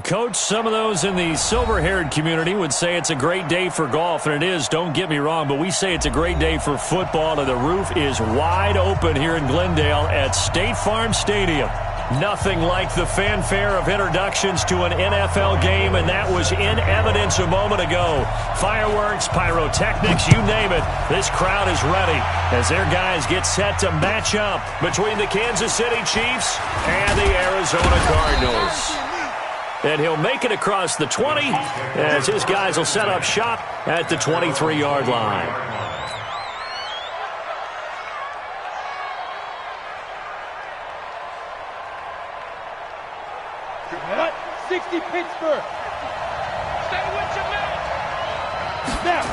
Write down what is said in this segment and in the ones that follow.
Coach, some of those in the silver-haired community would say it's a great day for golf, and it is, don't get me wrong, but we say it's a great day for football, and the roof is wide open here in Glendale at State Farm Stadium. Nothing like the fanfare of introductions to an NFL game, and that was in evidence a moment ago. Fireworks, pyrotechnics, you name it. This crowd is ready as their guys get set to match up between the Kansas City Chiefs and the Arizona Cardinals. And he'll make it across the 20 as his guys will set up shop at the 23-yard line. What? 60 Pittsburgh. Stay with your man. Snap.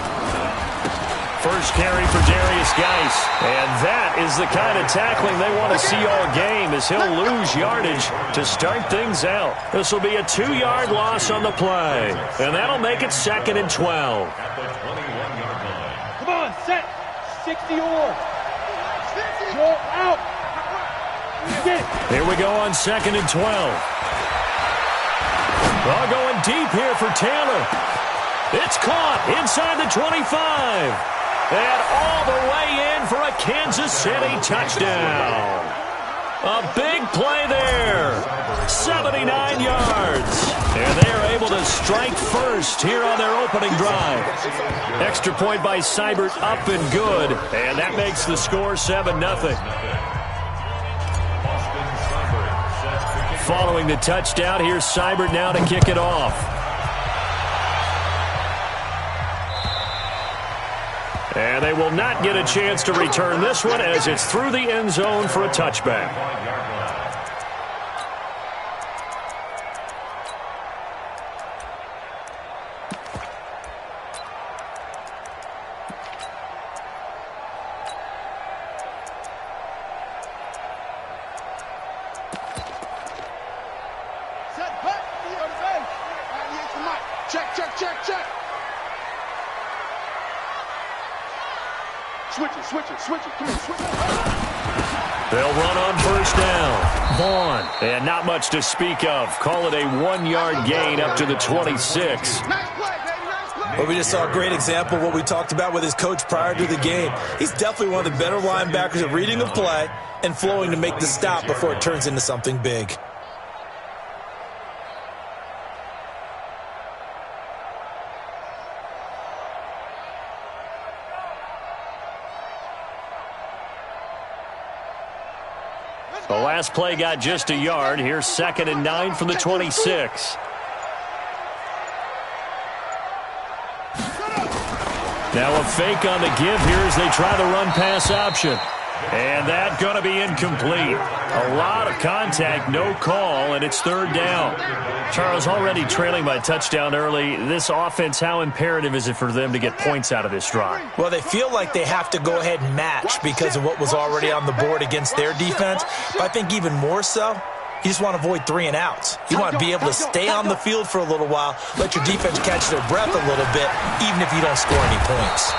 First carry for Darius Geis. And that is the kind of tackling they want to see all game as he'll lose yardage to start things out. This will be a 2-yard loss on the play. And that'll make it 2nd and 12. Come on, set. 60 or. Go out. Here we go on 2nd and 12. Ball going deep here for Taylor. It's caught inside the 25. And all the way in for a Kansas City touchdown. A big play there. 79 yards. And they are able to strike first here on their opening drive. Extra point by Seibert up and good. And that makes the score 7-0. Following the touchdown, here's Seibert now to kick it off. And they will not get a chance to return this one as it's through the end zone for a touchback. Switch it. Come on, switch it. They'll run on first down. Vaughn. And not much to speak of. Call it a 1-yard gain up to the 26. Well, we just saw a great example of what we talked about with his coach prior to the game. He's definitely one of the better linebackers at reading a play and flowing to make the stop before it turns into something big. The last play got just a yard. Here's 2nd and 9 from the 26. Now a fake on the give here as they try the run-pass option. And that's going to be incomplete. A lot of contact, no call, and it's 3rd down. Charles, already trailing by touchdown early. This offense, how imperative is it for them to get points out of this drive? Well, they feel like they have to go ahead and match because of what was already on the board against their defense. But I think even more so, you just want to avoid 3 and outs. You want to be able to stay on the field for a little while, let your defense catch their breath a little bit, even if you don't score any points.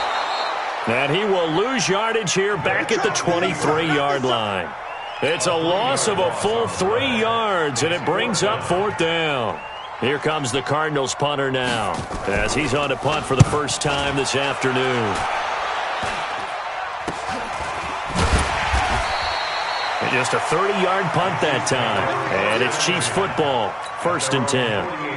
And he will lose yardage here back at the 23-yard line. It's a loss of a full 3 yards, and it brings up 4th down. Here comes the Cardinals punter now, as he's on to punt for the first time this afternoon. And just a 30-yard punt that time. And it's Chiefs football, 1st and 10.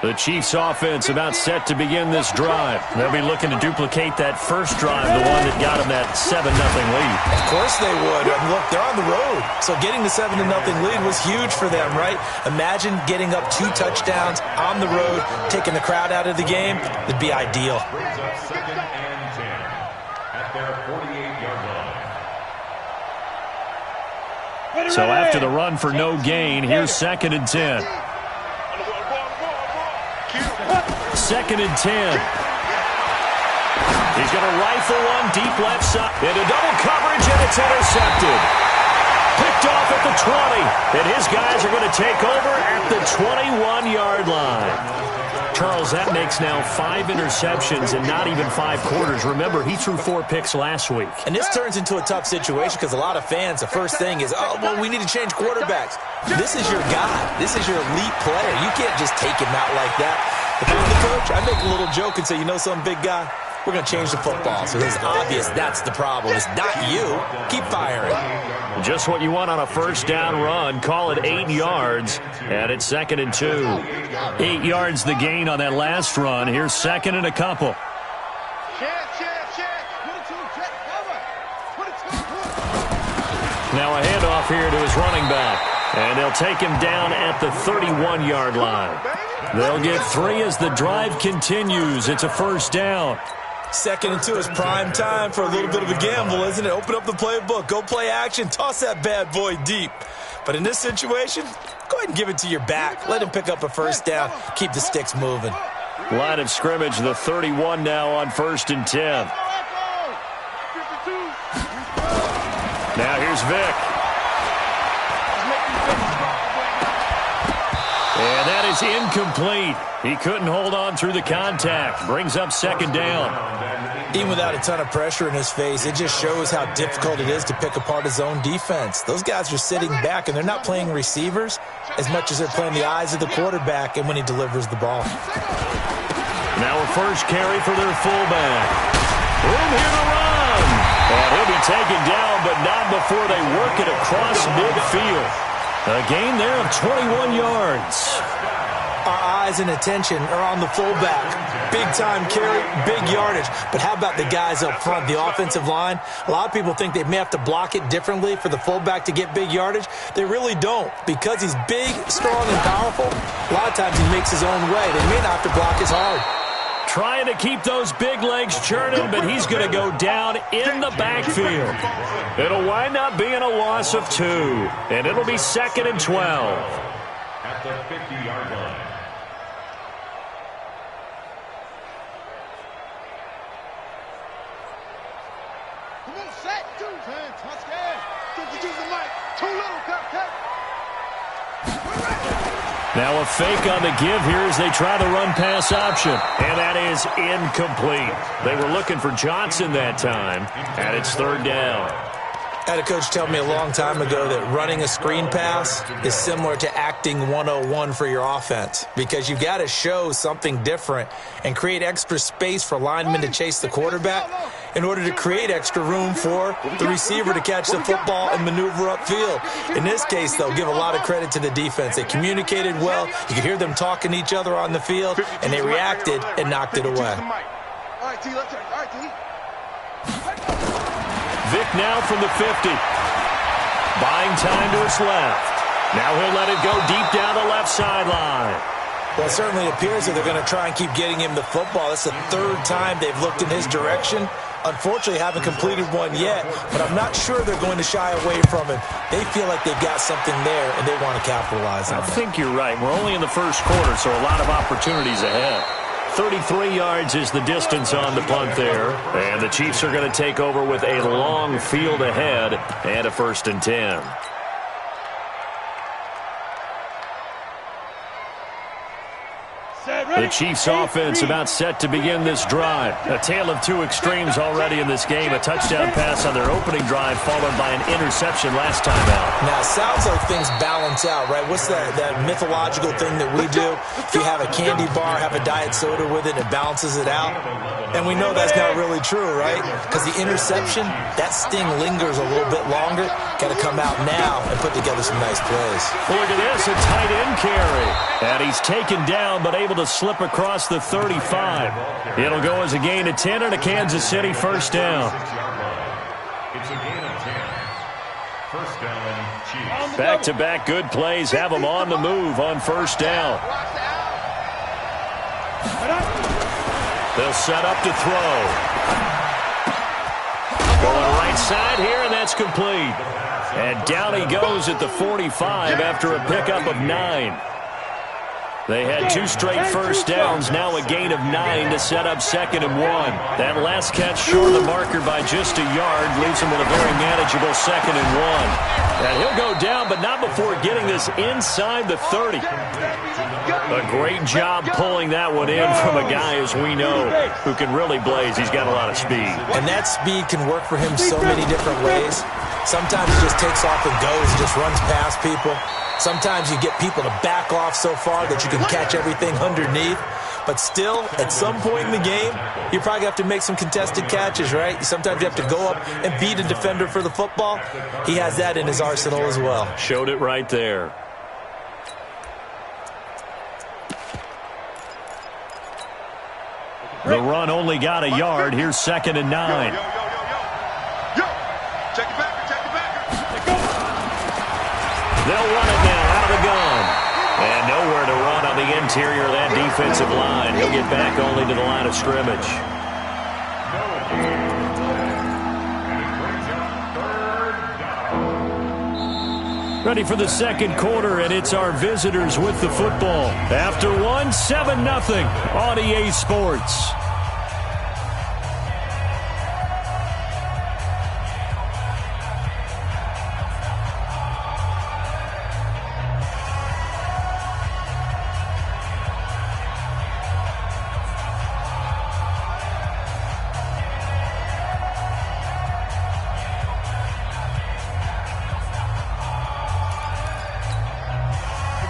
The Chiefs offense about set to begin this drive. They'll be looking to duplicate that first drive, the one that got them that 7-0 lead. Of course they would. I mean, look, they're on the road. So getting the 7-0 lead was huge for them, right? Imagine getting up 2 touchdowns on the road, taking the crowd out of the game. It'd be ideal. So after the run for no gain, here's 2nd and 10. 2nd and 10. He's going to rifle one deep left side. Into double coverage, and it's intercepted. Picked off at the 20. And his guys are going to take over at the 21-yard line. Charles, that makes now 5 interceptions and not even 5 quarters. Remember, he threw 4 picks last week. And this turns into a tough situation because a lot of fans, the first thing is, oh, well, we need to change quarterbacks. This is your guy. This is your elite player. You can't just take him out like that. If I'm the coach, I make a little joke and say, you know something, big guy? We're going to change the football. So it's obvious that's the problem. It's not you. Keep firing. Just what you want on a first down run. Call it 8 yards, and it's 2nd and 2. 8 yards the gain on that last run. Here's 2nd and a couple. Now a handoff here to his running back, and they'll take him down at the 31-yard line. They'll get 3 as the drive continues. It's a first down. 2nd and 2 is prime time for a little bit of a gamble, isn't it? Open up the playbook, go play action, toss that bad boy deep. But in this situation, go ahead and give it to your back. Let him pick up a first down. Keep the sticks moving. Line of scrimmage, the 31 now on 1st and 10. Now here's Vic. And that is incomplete. He couldn't hold on through the contact. Brings up 2nd down. Even without a ton of pressure in his face, it just shows how difficult it is to pick apart his own defense. Those guys are sitting back, and they're not playing receivers as much as they're playing the eyes of the quarterback and when he delivers the ball. Now a first carry for their fullback. Room here to run. And he'll be taken down, but not before they work it across midfield. A gain there of 21 yards. Our eyes and attention are on the fullback. Big-time carry, big yardage. But how about the guys up front, the offensive line? A lot of people think they may have to block it differently for the fullback to get big yardage. They really don't. Because he's big, strong, and powerful, a lot of times he makes his own way. They may not have to block as hard. Trying to keep those big legs churning, but he's going to go down in the backfield. It'll wind up being a loss of 2, and it'll be 2nd and 12. At the 50-yard line. Come on, set, 2, touchdown. Don't use the mic. Too little, cut. Now a fake on the give here as they try the run-pass option. And that is incomplete. They were looking for Johnson that time, and it's 3rd down. I had a coach tell me a long time ago that running a screen pass is similar to acting 101 for your offense because you've got to show something different and create extra space for linemen to chase the quarterback in order to create extra room for the receiver to catch the football and maneuver upfield. In this case, though, give a lot of credit to the defense. They communicated well. You could hear them talking to each other on the field, and they reacted and knocked it away. All right, T, let's go. All right, T. Vic now from the 50. Buying time to his left. Now he'll let it go deep down the left sideline. Well, it certainly appears that they're going to try and keep getting him the football. That's the 3rd time they've looked in his direction. Unfortunately, haven't completed one yet, but I'm not sure they're going to shy away from him. They feel like they've got something there, and they want to capitalize on it. I think you're right. We're only in the first quarter, so a lot of opportunities ahead. 33 yards is the distance on the punt there. And the Chiefs are going to take over with a long field ahead and a 1st and 10. The Chiefs offense about set to begin this drive. A tale of 2 extremes already in this game. A touchdown pass on their opening drive followed by an interception last time out. Now, it sounds like things balance out, right? What's that mythological thing that we do? If you have a candy bar, have a diet soda with it, it balances it out. And we know that's not really true, right? Because the interception, that sting lingers a little bit longer. Got to come out now and put together some nice plays. Well, look at this, a tight end carry. And he's taken down but able to slip across the 35. It'll go as a gain of 10 and a Kansas City first down. It's a gain of 10. First down, Chiefs. Back-to-back good plays have them on the move on first down. They'll set up to throw. Going right side here, and that's complete. And down he goes at the 45 after a pickup of 9. They had 2 straight first downs, now a gain of 9 to set up 2nd and 1. That last catch short of the marker by just a yard leaves him with a very manageable 2nd and 1. And he'll go down, but not before getting this inside the 30. A great job pulling that one in from a guy, as we know, who can really blaze. He's got a lot of speed. And that speed can work for him so many different ways. Sometimes he just takes off and goes and just runs past people. Sometimes you get people to back off so far that you can catch everything underneath. But still, at some point in the game, you probably have to make some contested catches, right? Sometimes you have to go up and beat a defender for the football. He has that in his arsenal as well. Showed it right there. The run only got a yard. Here's 2nd and 9. Check it back. They'll run it now out of the gun. And nowhere to run on the interior of that defensive line. He'll get back only to the line of scrimmage. Ready for the 2nd quarter, and it's our visitors with the football. After one, 7-0 on EA Sports.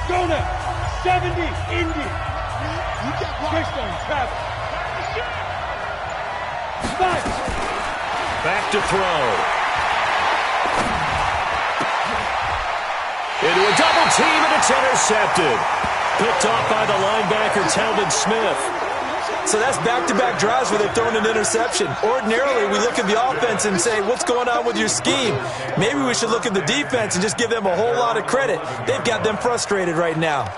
Arizona, 70, Indy. Touchdown, Travis. Back to throw. Into a double team, and it's intercepted. Picked off by the linebacker, Talbot Smith. So that's back-to-back drives where they're throwing an interception. Ordinarily, we look at the offense and say, what's going on with your scheme? Maybe we should look at the defense and just give them a whole lot of credit. They've got them frustrated right now.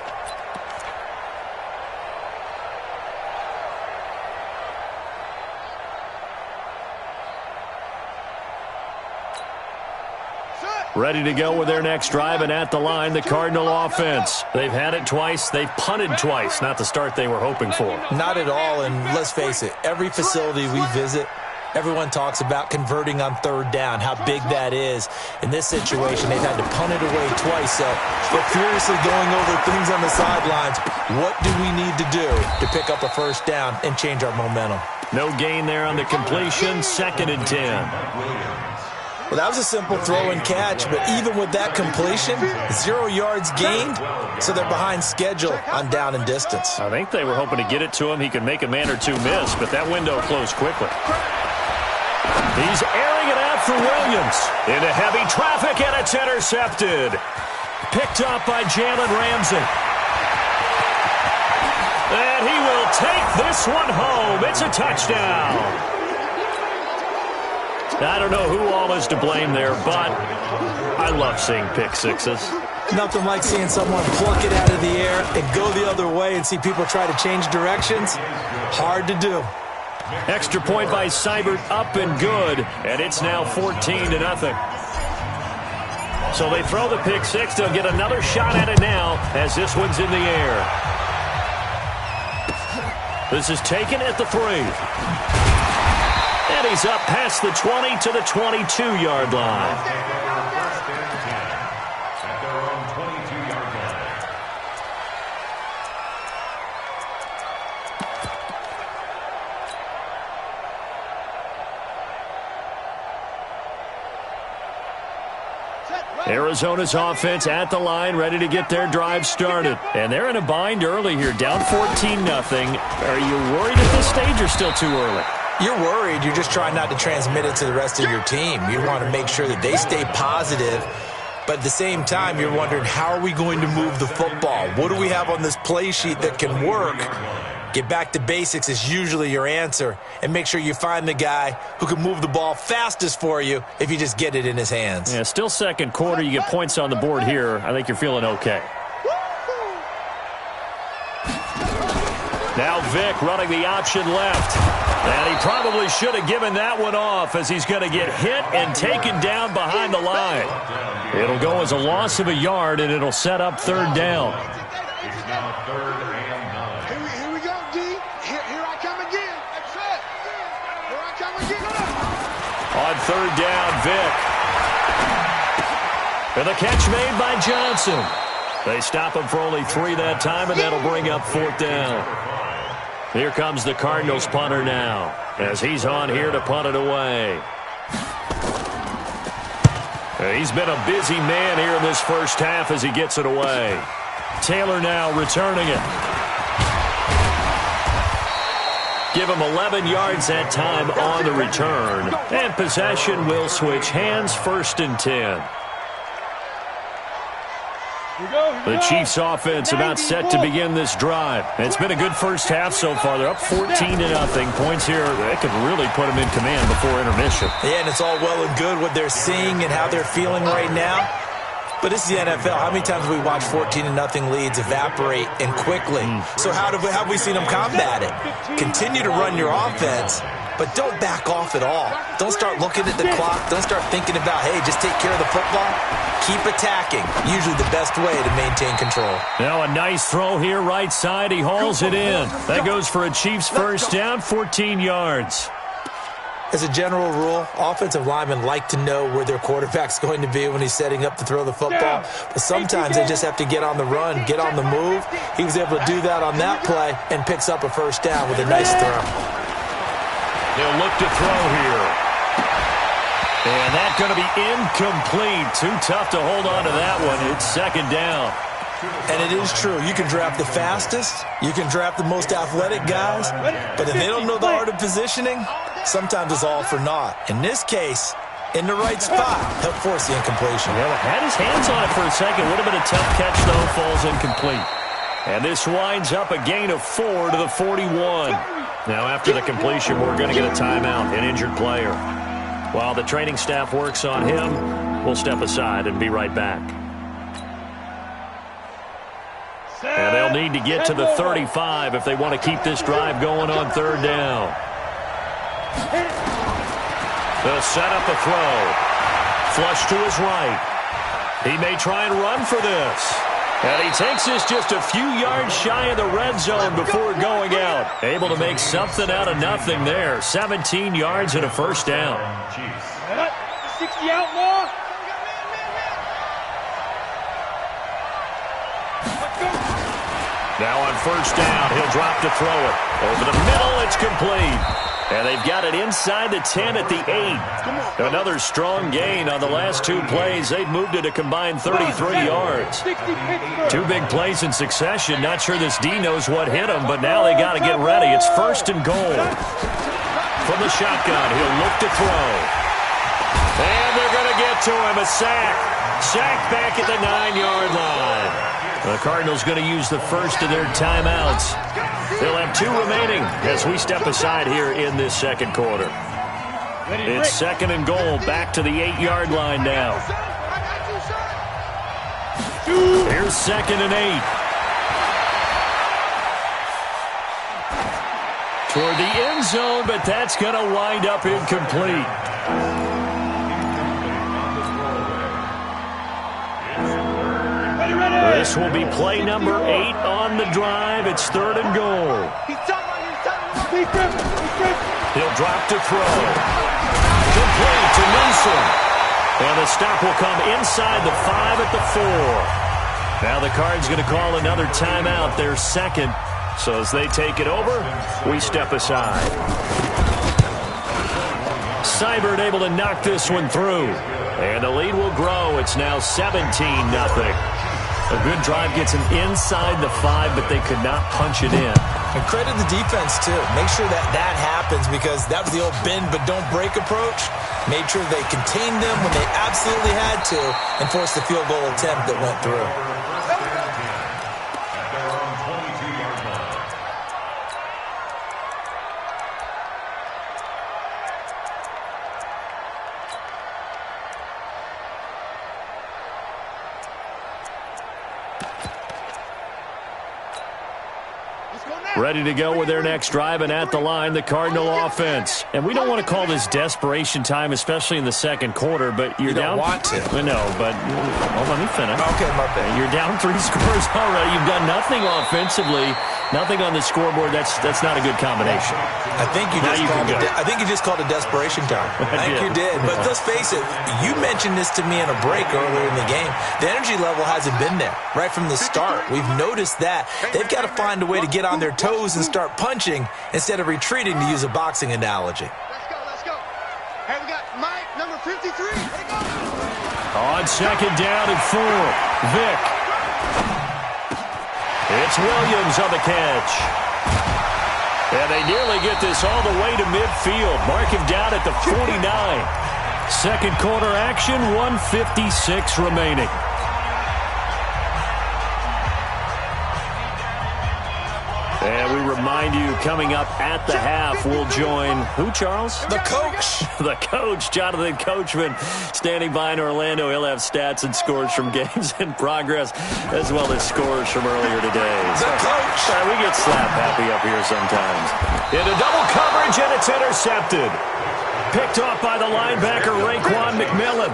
Ready to go with their next drive, and at the line, the Cardinal offense. They've had it twice. They've punted twice. Not the start they were hoping for. Not at all, and let's face it, every facility we visit, everyone talks about converting on 3rd down, how big that is. In this situation, they've had to punt it away twice, so they're furiously going over things on the sidelines. What do we need to do to pick up a 1st down and change our momentum? No gain there on the completion, 2nd and 10. Well, that was a simple throw and catch, but even with that completion, 0 yards gained, so they're behind schedule on down and distance. I think they were hoping to get it to him. He could make a man or two miss, but that window closed quickly. He's airing it out for Williams. Into heavy traffic, and it's intercepted. Picked up by Jalen Ramsey. And he will take this one home. It's a touchdown. I don't know who all is to blame there, but I love seeing pick sixes. Nothing like seeing someone pluck it out of the air and go the other way and see people try to change directions. Hard to do. Extra point by Seibert, up and good, and it's now 14-0. So they throw the pick six. They'll get another shot at it now as this one's in the air. This is taken at the 3. And he's up past the 20 to the 22-yard line. Arizona's offense at the line, ready to get their drive started. And they're in a bind early here, down 14-0. Are you worried at this stage or still too early? You're worried. You're just trying not to transmit it to the rest of your team. You want to make sure that they stay positive. But at the same time, you're wondering, how are we going to move the football? What do we have on this play sheet that can work? Get back to basics is usually your answer. And make sure you find the guy who can move the ball fastest for you if you just get it in his hands. Yeah, still 2nd quarter. You get points on the board here. I think you're feeling okay. Now Vick running the option left. And he probably should have given that one off as he's going to get hit and taken down behind the line. It'll go as a loss of a yard, and it'll set up 3rd down. Here we go, D. Here I come again. That's it. Here I come again. On third down, Vick. And the catch made by Johnson. They stop him for only 3 that time, and that'll bring up fourth down. Here comes the Cardinals punter now, as he's on here to punt it away. He's been a busy man here in this first half as he gets it away. Taylor now returning it. Give him 11 yards that time on the return. And possession will switch hands, 1st and 10. The Chiefs offense about set to begin this drive. It's been a good first half so far. They're up 14-0. Points here, they could really put them in command before intermission. Yeah, and it's all well and good what they're seeing and how they're feeling right now. But this is the NFL. How many times have we watched 14-0 leads evaporate and quickly? So how have we seen them combat it? Continue to run your offense, but don't back off at all. Don't start looking at the clock. Don't start thinking about, hey, just take care of the football. Keep attacking. Usually the best way to maintain control. Now a nice throw here, right side. He hauls it in. That goes for a Chiefs first down, 14 yards. As a general rule, offensive linemen like to know where their quarterback's going to be when he's setting up to throw the football. But sometimes they just have to get on the run, get on the move. He was able to do that on that play and picks up a first down with a nice throw. They'll look to throw here. And that's going to be incomplete. Too tough to hold on to that one. It's 2nd down. And it is true. You can draft the fastest. You can draft the most athletic guys. But if they don't know the art of positioning, sometimes it's all for naught. In this case, in the right spot, help force the incompletion. Yeah, had his hands on it for a second. Would have been a tough catch, though. Falls incomplete. And this winds up a gain of 4 to the 41. Now, after the completion, we're going to get a timeout, an injured player. While the training staff works on him, we'll step aside and be right back. And they'll need to get to the 35 if they want to keep this drive going on 3rd down. They'll set up a throw. Flush to his right. He may try and run for this. And he takes this just a few yards shy of the red zone before going out. Able to make something out of nothing there. 17 yards and a first down. 60 outlaw. Now on first down, he'll drop to throw it. Over the middle, it's complete. And they've got it inside the 10 at the 8. Another strong gain on the last 2 plays. They've moved it a combined 33 yards. 2 big plays in succession. Not sure this D knows what hit him, but now they got to get ready. It's 1st and goal. From the shotgun, he'll look to throw. And they're going to get to him. A sack. Sack back at the 9-yard line. The Cardinals going to use the first of their timeouts. They'll have 2 remaining as we step aside here in this 2nd quarter. It's 2nd and goal, back to the 8-yard line now. Here's 2nd and 8. Toward the end zone, but that's going to wind up incomplete. This will be play number 8 on the drive. It's 3rd and goal. He'll drop to throw. Complete to Newsom. And the stop will come inside the 5 at the 4. Now the Cards going to call another timeout, their 2nd. So as they take it over, we step aside. Seibert able to knock this one through. And the lead will grow. It's now 17-0. A good drive gets them inside the 5, but they could not punch it in. And credit the defense, too. Make sure that happens because that was the old bend but don't break approach. Made sure they contained them when they absolutely had to and forced the field goal attempt that went through. Ready to go with their next drive, and at the line, the Cardinal offense. And we don't want to call this desperation time, especially in the second quarter, but you're down. You don't want to. No, but let me finish. Okay, my bad. You're down 3 scores already. You've done nothing offensively, nothing on the scoreboard. That's not a good combination. I think you just called it desperation time. I think you did. But let's face it, you mentioned this to me in a break earlier in the game. The energy level hasn't been there right from the start. We've noticed that. They've got to find a way to get on their toes and start punching instead of retreating, to use a boxing analogy. Let's go. Hey, we got Mike, number 53. Hey, go. On second down and 4, Vic. It's Williams on the catch. And they nearly get this all the way to midfield. Mark him down at the 49. Second quarter action, 1:56 remaining. And we remind you, coming up at the half, we'll join who, Charles? The coach. The coach, Jonathan Coachman, standing by in Orlando. He'll have stats and scores from games in progress, as well as scores from earlier today. The coach. We get slap happy up here sometimes. Into double coverage, and it's intercepted. Picked off by the linebacker, Raekwon McMillan.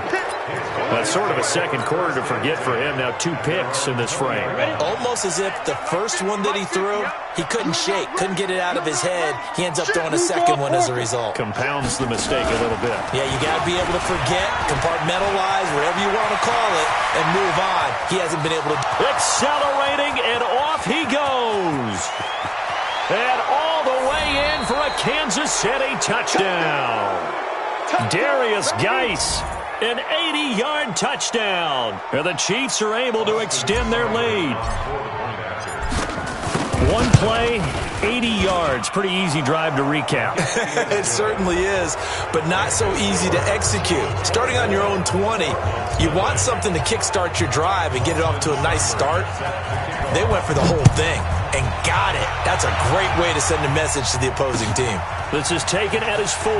That's sort of a second quarter to forget for him. Now 2 picks in this frame. Almost as if the first one that he threw, he couldn't shake, couldn't get it out of his head. He ends up throwing a second one as a result. Compounds the mistake a little bit. Yeah, you got to be able to forget, compartmentalize, whatever you want to call it, and move on. He hasn't been able to. Accelerating, and off he goes. And all the way in for a Kansas City touchdown. Darius Geis, an 80-yard touchdown. And the Chiefs are able to extend their lead. One play, 80 yards. Pretty easy drive to recap. It certainly is, but not so easy to execute. Starting on your own 20, you want something to kickstart your drive and get it off to a nice start. They went for the whole thing and got it. That's a great way to send a message to the opposing team. This is taken at his 4.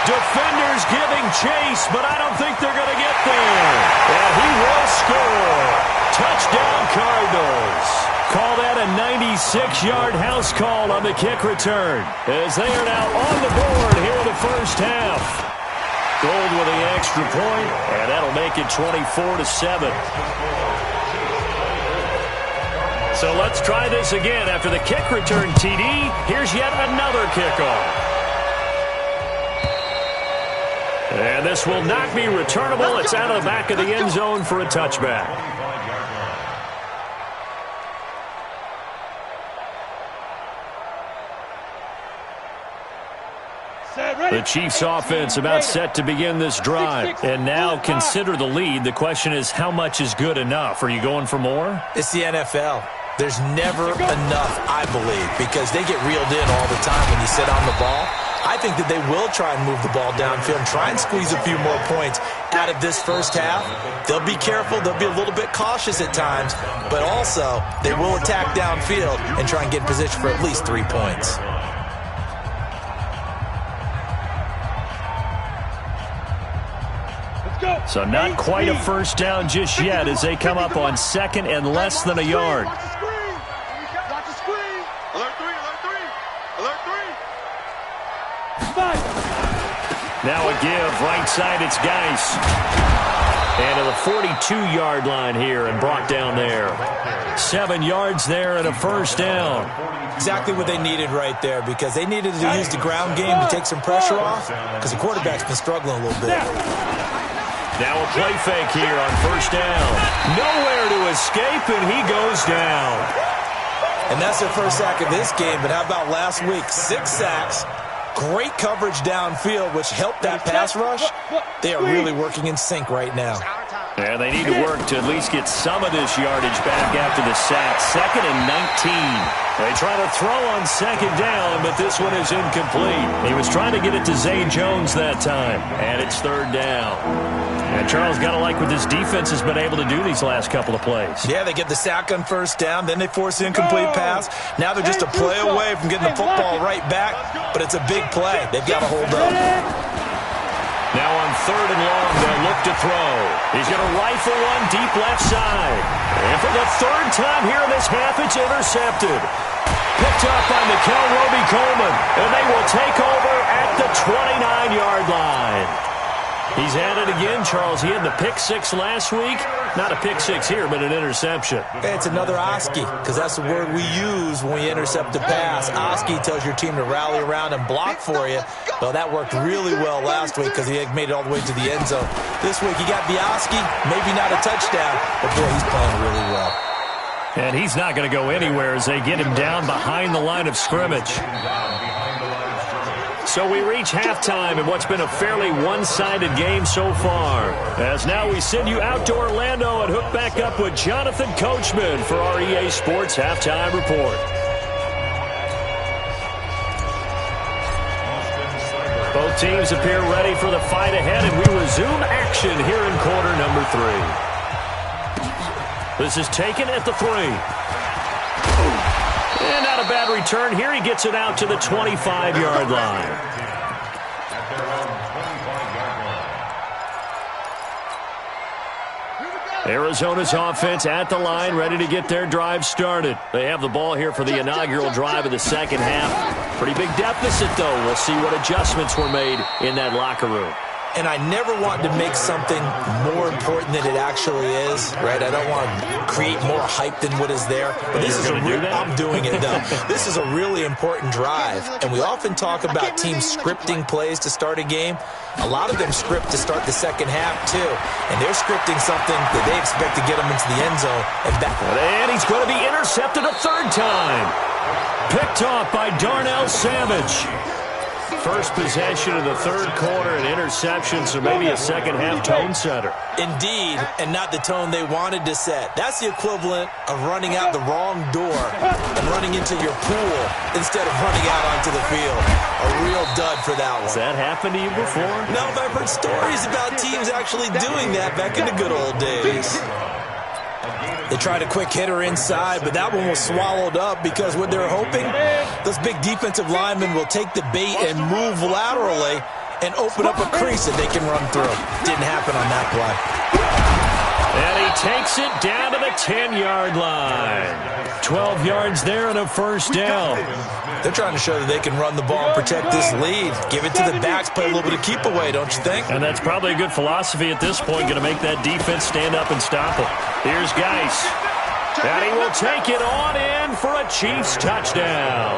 Defenders giving chase, but I don't think they're going to get there. And he will score. Touchdown, Cardinals. Call that a 96-yard house call on the kick return, as they are now on the board here in the first half. Gold with the extra point, and that'll make it 24-7. So let's try this again. After the kick return TD, here's yet another kickoff. And this will not be returnable. It's out of the back of the end zone for a touchback. The Chiefs offense about set to begin this drive. And now consider the lead. The question is, how much is good enough? Are you going for more? It's the NFL. There's never enough, I believe, because they get reeled in all the time when you sit on the ball. I think that they will try and move the ball downfield and try and squeeze a few more points out of this first half. They'll be careful. They'll be a little bit cautious at times, but also they will attack downfield and try and get in position for at least 3 points. So not quite a first down just yet as they come up on second and less than a yard. Watch the screen. Alert 3. Alert 3. Now a give. Right side, it's Geis. And to the 42-yard line here and brought down there. 7 yards there and a first down. Exactly what they needed right there, because they needed to use the ground game to take some pressure off, because the quarterback's been struggling a little bit. Now a play fake here on first down. Nowhere to escape, and he goes down. And that's their first sack of this game, but how about last week? 6 sacks, great coverage downfield, which helped that pass rush. They are really working in sync right now. And they need to work to at least get some of this yardage back after the sack. 2nd and 19. They try to throw on second down, but this one is incomplete. He was trying to get it to Zay Jones that time, and it's 3rd down. And Charles, got to like what this defense has been able to do these last couple of plays. Yeah, they get the sack on first down, then they force the incomplete pass. Now they're just a play away from getting the football right back, but it's a big play. They've got to hold up. Now on 3rd and long, they'll look to throw. He's going to rifle one deep left side. And for the 3rd time here in this half, it's intercepted. Picked up by Mikel Roby-Coleman, and they will take over at the 29-yard line. He's at it again, Charles. He had the pick 6 last week. Not a pick 6 here, but an interception. It's another Oski, because that's the word we use when we intercept a pass. Oski tells your team to rally around and block for you. Well, that worked really well last week because he had made it all the way to the end zone. This week he got the Oski, maybe not a touchdown, but boy, he's playing really well. And he's not going to go anywhere as they get him down behind the line of scrimmage. So we reach halftime in what's been a fairly one-sided game so far. As now we send you out to Orlando and hook back up with Jonathan Coachman for our EA Sports Halftime Report. Both teams appear ready for the fight ahead, and we resume action here in quarter number 3. This is taken at the 3. And not a bad return here. He gets it out to the 25-yard line. Arizona's offense at the line, ready to get their drive started. They have the ball here for the inaugural drive of the second half. Pretty big deficit, though. We'll see what adjustments were made in that locker room. And I never want to make something more important than it actually is, right? I don't want to create more hype than what is there. But this is I'm doing it, though. This is a really important drive. And we often talk about teams scripting plays to start a game. A lot of them script to start the second half, too. And they're scripting something that they expect to get them into the end zone and back. And he's going to be intercepted a 3rd time. Picked off by Darnell Savage. First possession of the 3rd quarter, an interception, so maybe a second-half tone setter. Indeed, and not the tone they wanted to set. That's the equivalent of running out the wrong door and running into your pool instead of running out onto the field. A real dud for that one. Has that happened to you before? No, but I've heard stories about teams actually doing that back in the good old days. They tried a quick hitter inside, but that one was swallowed up because what they're hoping, those big defensive linemen will take the bait and move laterally and open up a crease that they can run through. Didn't happen on that play. And he takes it down to the 10-yard line. 12 yards there and a 1st down. They're trying to show that they can run the ball and protect this lead. Give it to the backs, play a little bit of keep away, don't you think? And that's probably a good philosophy at this point, going to make that defense stand up and stop it. Here's Geis. And he will take it on in for a Chiefs touchdown.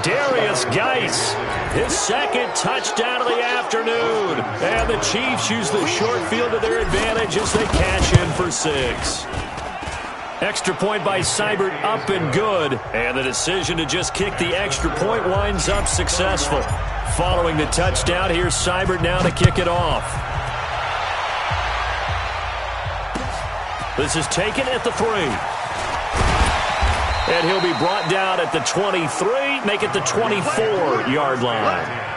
Darius Geis, his 2nd touchdown of the afternoon. And the Chiefs use the short field to their advantage as they cash in for 6. Extra point by Seibert up and good. And the decision to just kick the extra point winds up successful. Following the touchdown, here's Seibert now to kick it off. This is taken at the 3. And he'll be brought down at the 23, make it the 24-yard line.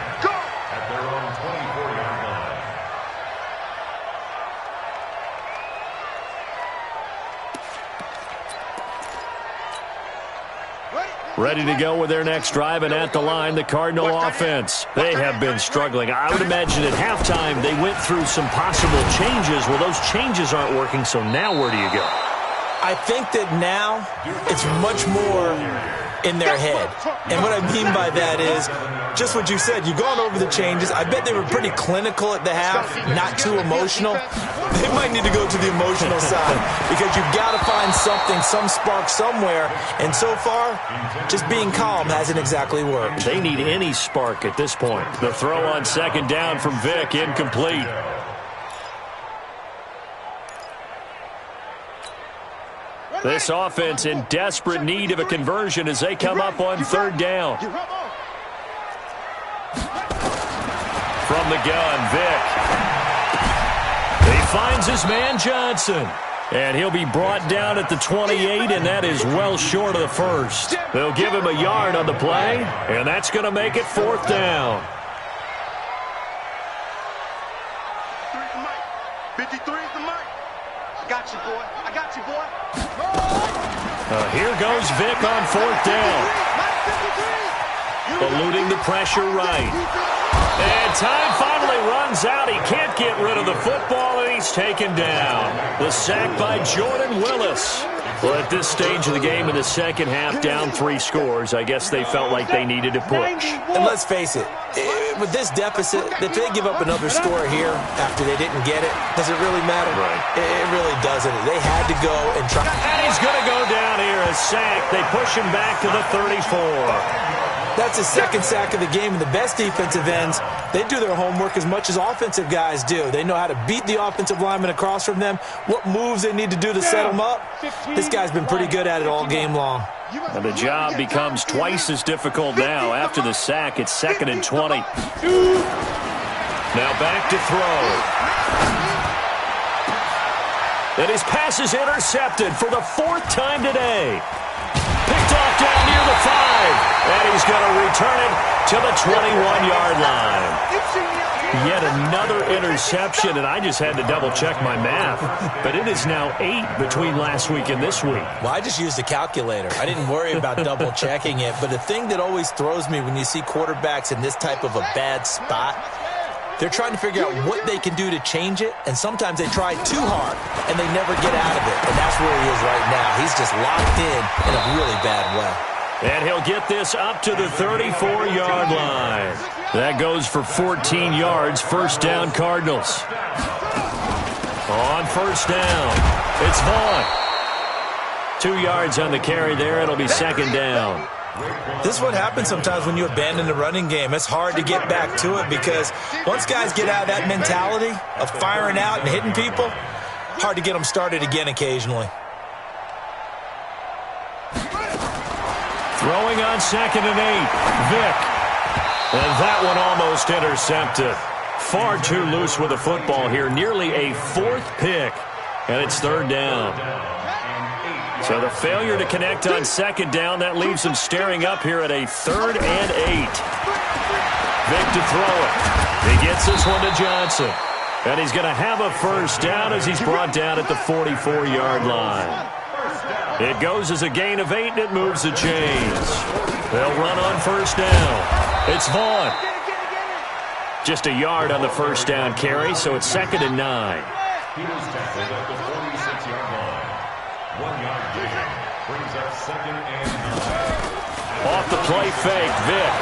Ready to go with their next drive, and at the line, the Cardinal offense. They have been struggling. I would imagine at halftime they went through some possible changes. Well, those changes aren't working, so now where do you go? I think that now it's much more in their head. And what I mean by that is just what you said. You've gone over the changes. I bet they were pretty clinical at the half, not too emotional. They might need to go to the emotional side because you've got to find something, some spark somewhere. And so far, just being calm hasn't exactly worked. They need any spark at this point. The throw on 2nd down from Vick, incomplete. This offense in desperate need of a conversion as they come up on 3rd down. From the gun, Vick. He finds his man Johnson. And he'll be brought down at the 28, and that is well short of the 1st. They'll give him a yard on the play, and that's going to make it 4th down. 53 is the mic. I got you, boy. I got you, boy. Here goes Vick on 4th down. Eluding the pressure right. And time finally runs out. He can't get rid of the football, and he's taken down. The sack by Jordan Willis. Well, at this stage of the game in the second half, down 3 scores, I guess they felt like they needed to push. And let's face it, with this deficit, if they give up another score here after they didn't get it, does it really matter? Right. It really doesn't. They had to go and try. And he's going to go down here, a sack. They push him back to the 34. That's the second sack of the game, and the best defensive ends, they do their homework as much as offensive guys do. They know how to beat the offensive lineman across from them, what moves they need to do to set them up. This guy's been pretty good at it all game long. And the job becomes twice as difficult now. After the sack, it's 2nd and 20. Now back to throw. And his pass is intercepted for the 4th time today. Picked off down near the 5. And he's going to return it to the 21-yard line. Yet another interception, and I just had to double-check my math. But it is now 8 between last week and this week. Well, I just used a calculator. I didn't worry about double-checking it. But the thing that always throws me when you see quarterbacks in this type of a bad spot, they're trying to figure out what they can do to change it, and sometimes they try too hard, and they never get out of it. And that's where he is right now. He's just locked in a really bad way. And he'll get this up to the 34-yard line. That goes for 14 yards. First down, Cardinals. On first down, it's Vaughn. 2 yards on the carry there. It'll be 2nd down. This is what happens sometimes when you abandon the running game. It's hard to get back to it because once guys get out of that mentality of firing out and hitting people, hard to get them started again occasionally. Throwing on 2nd and 8, Vick. And that one almost intercepted. Far too loose with the football here. Nearly a 4th pick. And it's 3rd down. So the failure to connect on 2nd down, that leaves him staring up here at a 3rd and 8. Vick to throw it. He gets this one to Johnson. And he's going to have a first down as he's brought down at the 44-yard line. It goes as a gain of 8, and it moves the chains. They'll run on first down. It's Vaughn. Just a yard on the first down carry, so it's 2nd and 9. He was tackled at the 46-yard line. 1-yard gain brings up 2nd and 9. Off the play fake, Vick.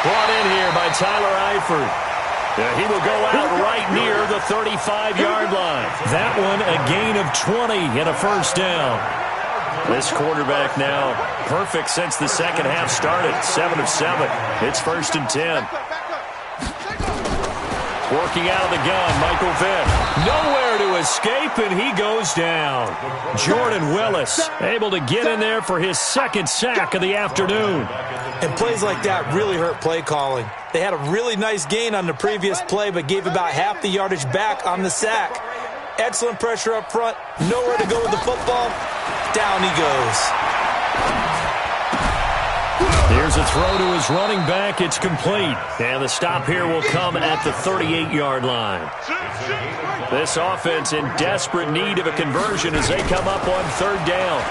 Brought in here by Tyler Eifert. He will go out right near the 35-yard line. That one a gain of 20 and a first down. This quarterback now perfect since the second half started. 7 of 7. It's 1st and 10. Working out of the gun, Michael Vick. Nowhere to escape, and he goes down. Jordan Willis able to get in there for his 2nd sack of the afternoon. And plays like that really hurt play calling. They had a really nice gain on the previous play, but gave about half the yardage back on the sack. Excellent pressure up front. Nowhere to go with the football. Down he goes. Here's a throw to his running back. It's complete. And the stop here will come at the 38-yard line. This offense in desperate need of a conversion as they come up on 3rd down.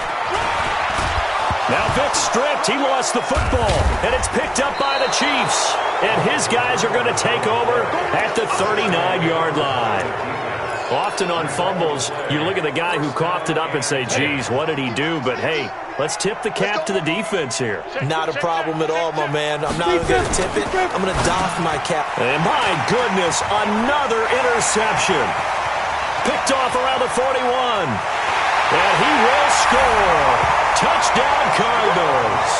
Now Vick stripped. He lost the football. And it's picked up by the Cheifs. And his guys are going to take over at the 39-yard line. Often on fumbles, you look at the guy who coughed it up and say, geez, what did he do? But, hey, let's tip the cap to the defense here. Not a problem at all, my man. I'm not even going to tip it. I'm going to doff my cap. And my goodness, another interception. Picked off around the 41. And he will score. Touchdown, Cardinals.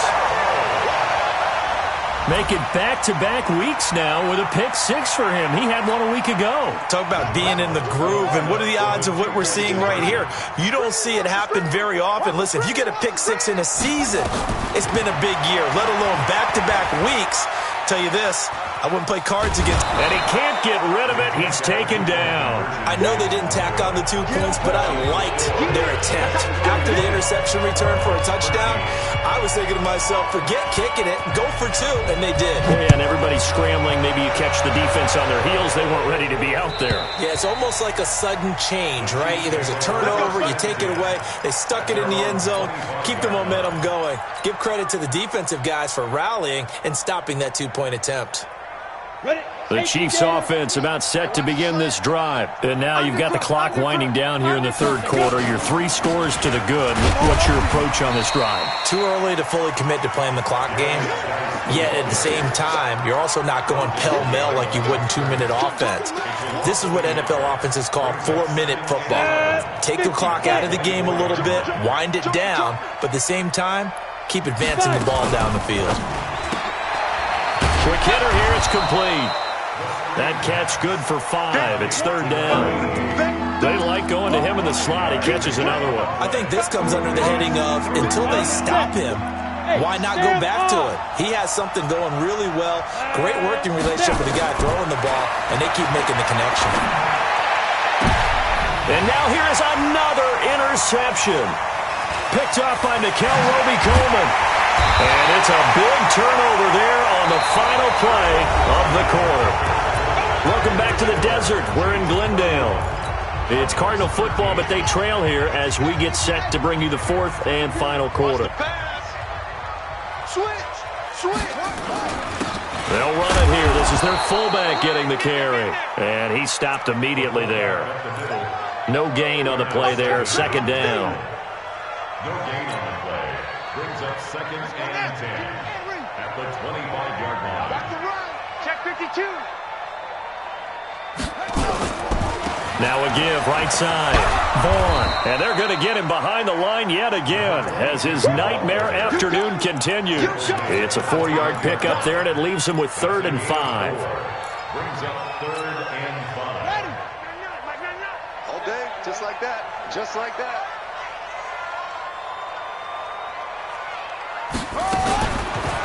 Make it back-to-back weeks now with a pick 6 for him. He had one a week ago. Talk about being in the groove, and what are the odds of what we're seeing right here? You don't see it happen very often. Listen, if you get a pick 6 in a season, it's been a big year, let alone back-to-back weeks. Tell you this, I wouldn't play cards against. And he can't get rid of it. He's taken down. I know they didn't tack on the 2 points, but I liked their attempt. after the interception return for a touchdown, I was thinking to myself, forget kicking it, go for two, and they did. Yeah, and everybody's scrambling. Maybe you catch the defense on their heels. They weren't ready to be out there. Yeah, it's almost like a sudden change, right? There's a turnover, you take it away, they stuck it in the end zone, keep the momentum going. Give credit to the defensive guys for rallying and stopping that two-point attempt. The Chiefs offense about set to begin this drive. And now you've got the clock winding down here in the third quarter. Your 3 scores to the good. What's your approach on this drive? Too early to fully commit to playing the clock game. Yet at the same time, you're also not going pell-mell like you would in 2-minute offense. This is what NFL offenses call 4-minute football. Take the clock out of the game a little bit, wind it down, but at the same time, keep advancing the ball down the field. Quick hitter here, it's complete. That catch good for 5. It's third down. They like going to him in the slot. He catches another one. I think this comes under the heading of, until they stop him, why not go back to it? He has something going really well. Great working relationship with the guy throwing the ball, and they keep making the connection. And now here is another interception. Picked off by Nickel Roby-Coleman. And it's a big turnover there on the final play of the quarter. Welcome back to the desert. We're in Glendale. It's Cardinal football, but they trail here as we get set to bring you the fourth and final quarter. They'll run it here. This is their fullback getting the carry. And he stopped immediately there. No gain on the play there. Second down. No gain on the play. Brings up second and 10 at the 25-yard line. Back to run. Check 52. Now a give, right side. Vaughn. And they're going to get him behind the line yet again as his nightmare afternoon continues. It's a 4-yard pickup there, and it leaves him with 3rd and 5. Brings up 3rd and 5. All day, just like that. Just like that.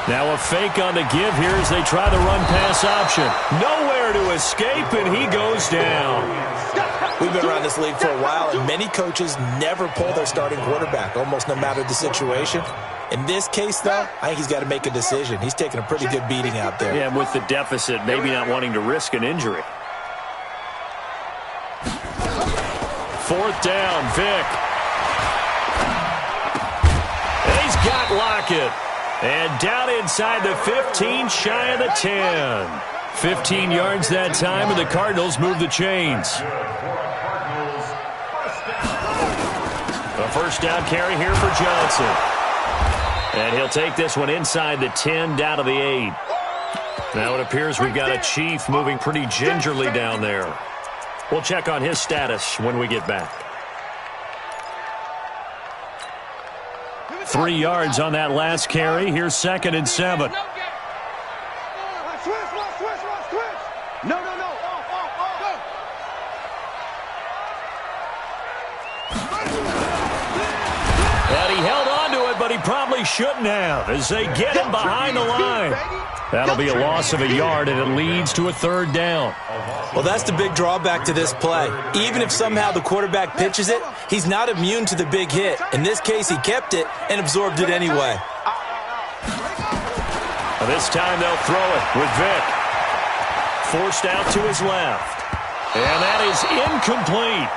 Now a fake on the give here as they try the run-pass option. Nowhere to escape, and he goes down. We've been around this league for a while, and many coaches never pull their starting quarterback, almost no matter the situation. In this case, though, I think he's got to make a decision. He's taking a pretty good beating out there. Yeah, with the deficit, maybe not wanting to risk an injury. 4th down, Vick. And he's got Lockett. And down inside the 15, shy of the 10. 15 yards that time, and the Cardinals move the chains. A first down carry here for Johnson. And he'll take this one inside the 10, down to the 8. Now it appears we've got a Chief moving pretty gingerly down there. We'll check on his status when we get back. 3 yards on that last carry. Here's 2nd and 7. No. And he held on to it, but he probably shouldn't have as they get him behind the line. That'll be a loss of a yard, and it leads to a 3rd down. Well, that's the big drawback to this play. Even if somehow the quarterback pitches it, he's not immune to the big hit. In this case, he kept it and absorbed it anyway. This time they'll throw it with Vick. Forced out to his left. And that is incomplete.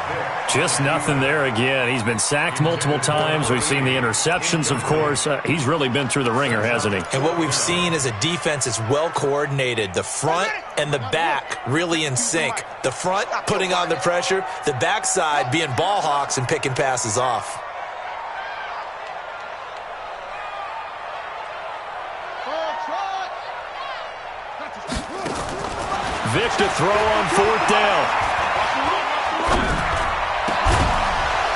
Just nothing there again. He's been sacked multiple times. We've seen the interceptions, of course. He's really been through the ringer, hasn't he? And what we've seen is a defense that's well coordinated. The front and the back really in sync. The front putting on the pressure. The backside being ball hawks and picking passes off. Vick to throw on 4th down.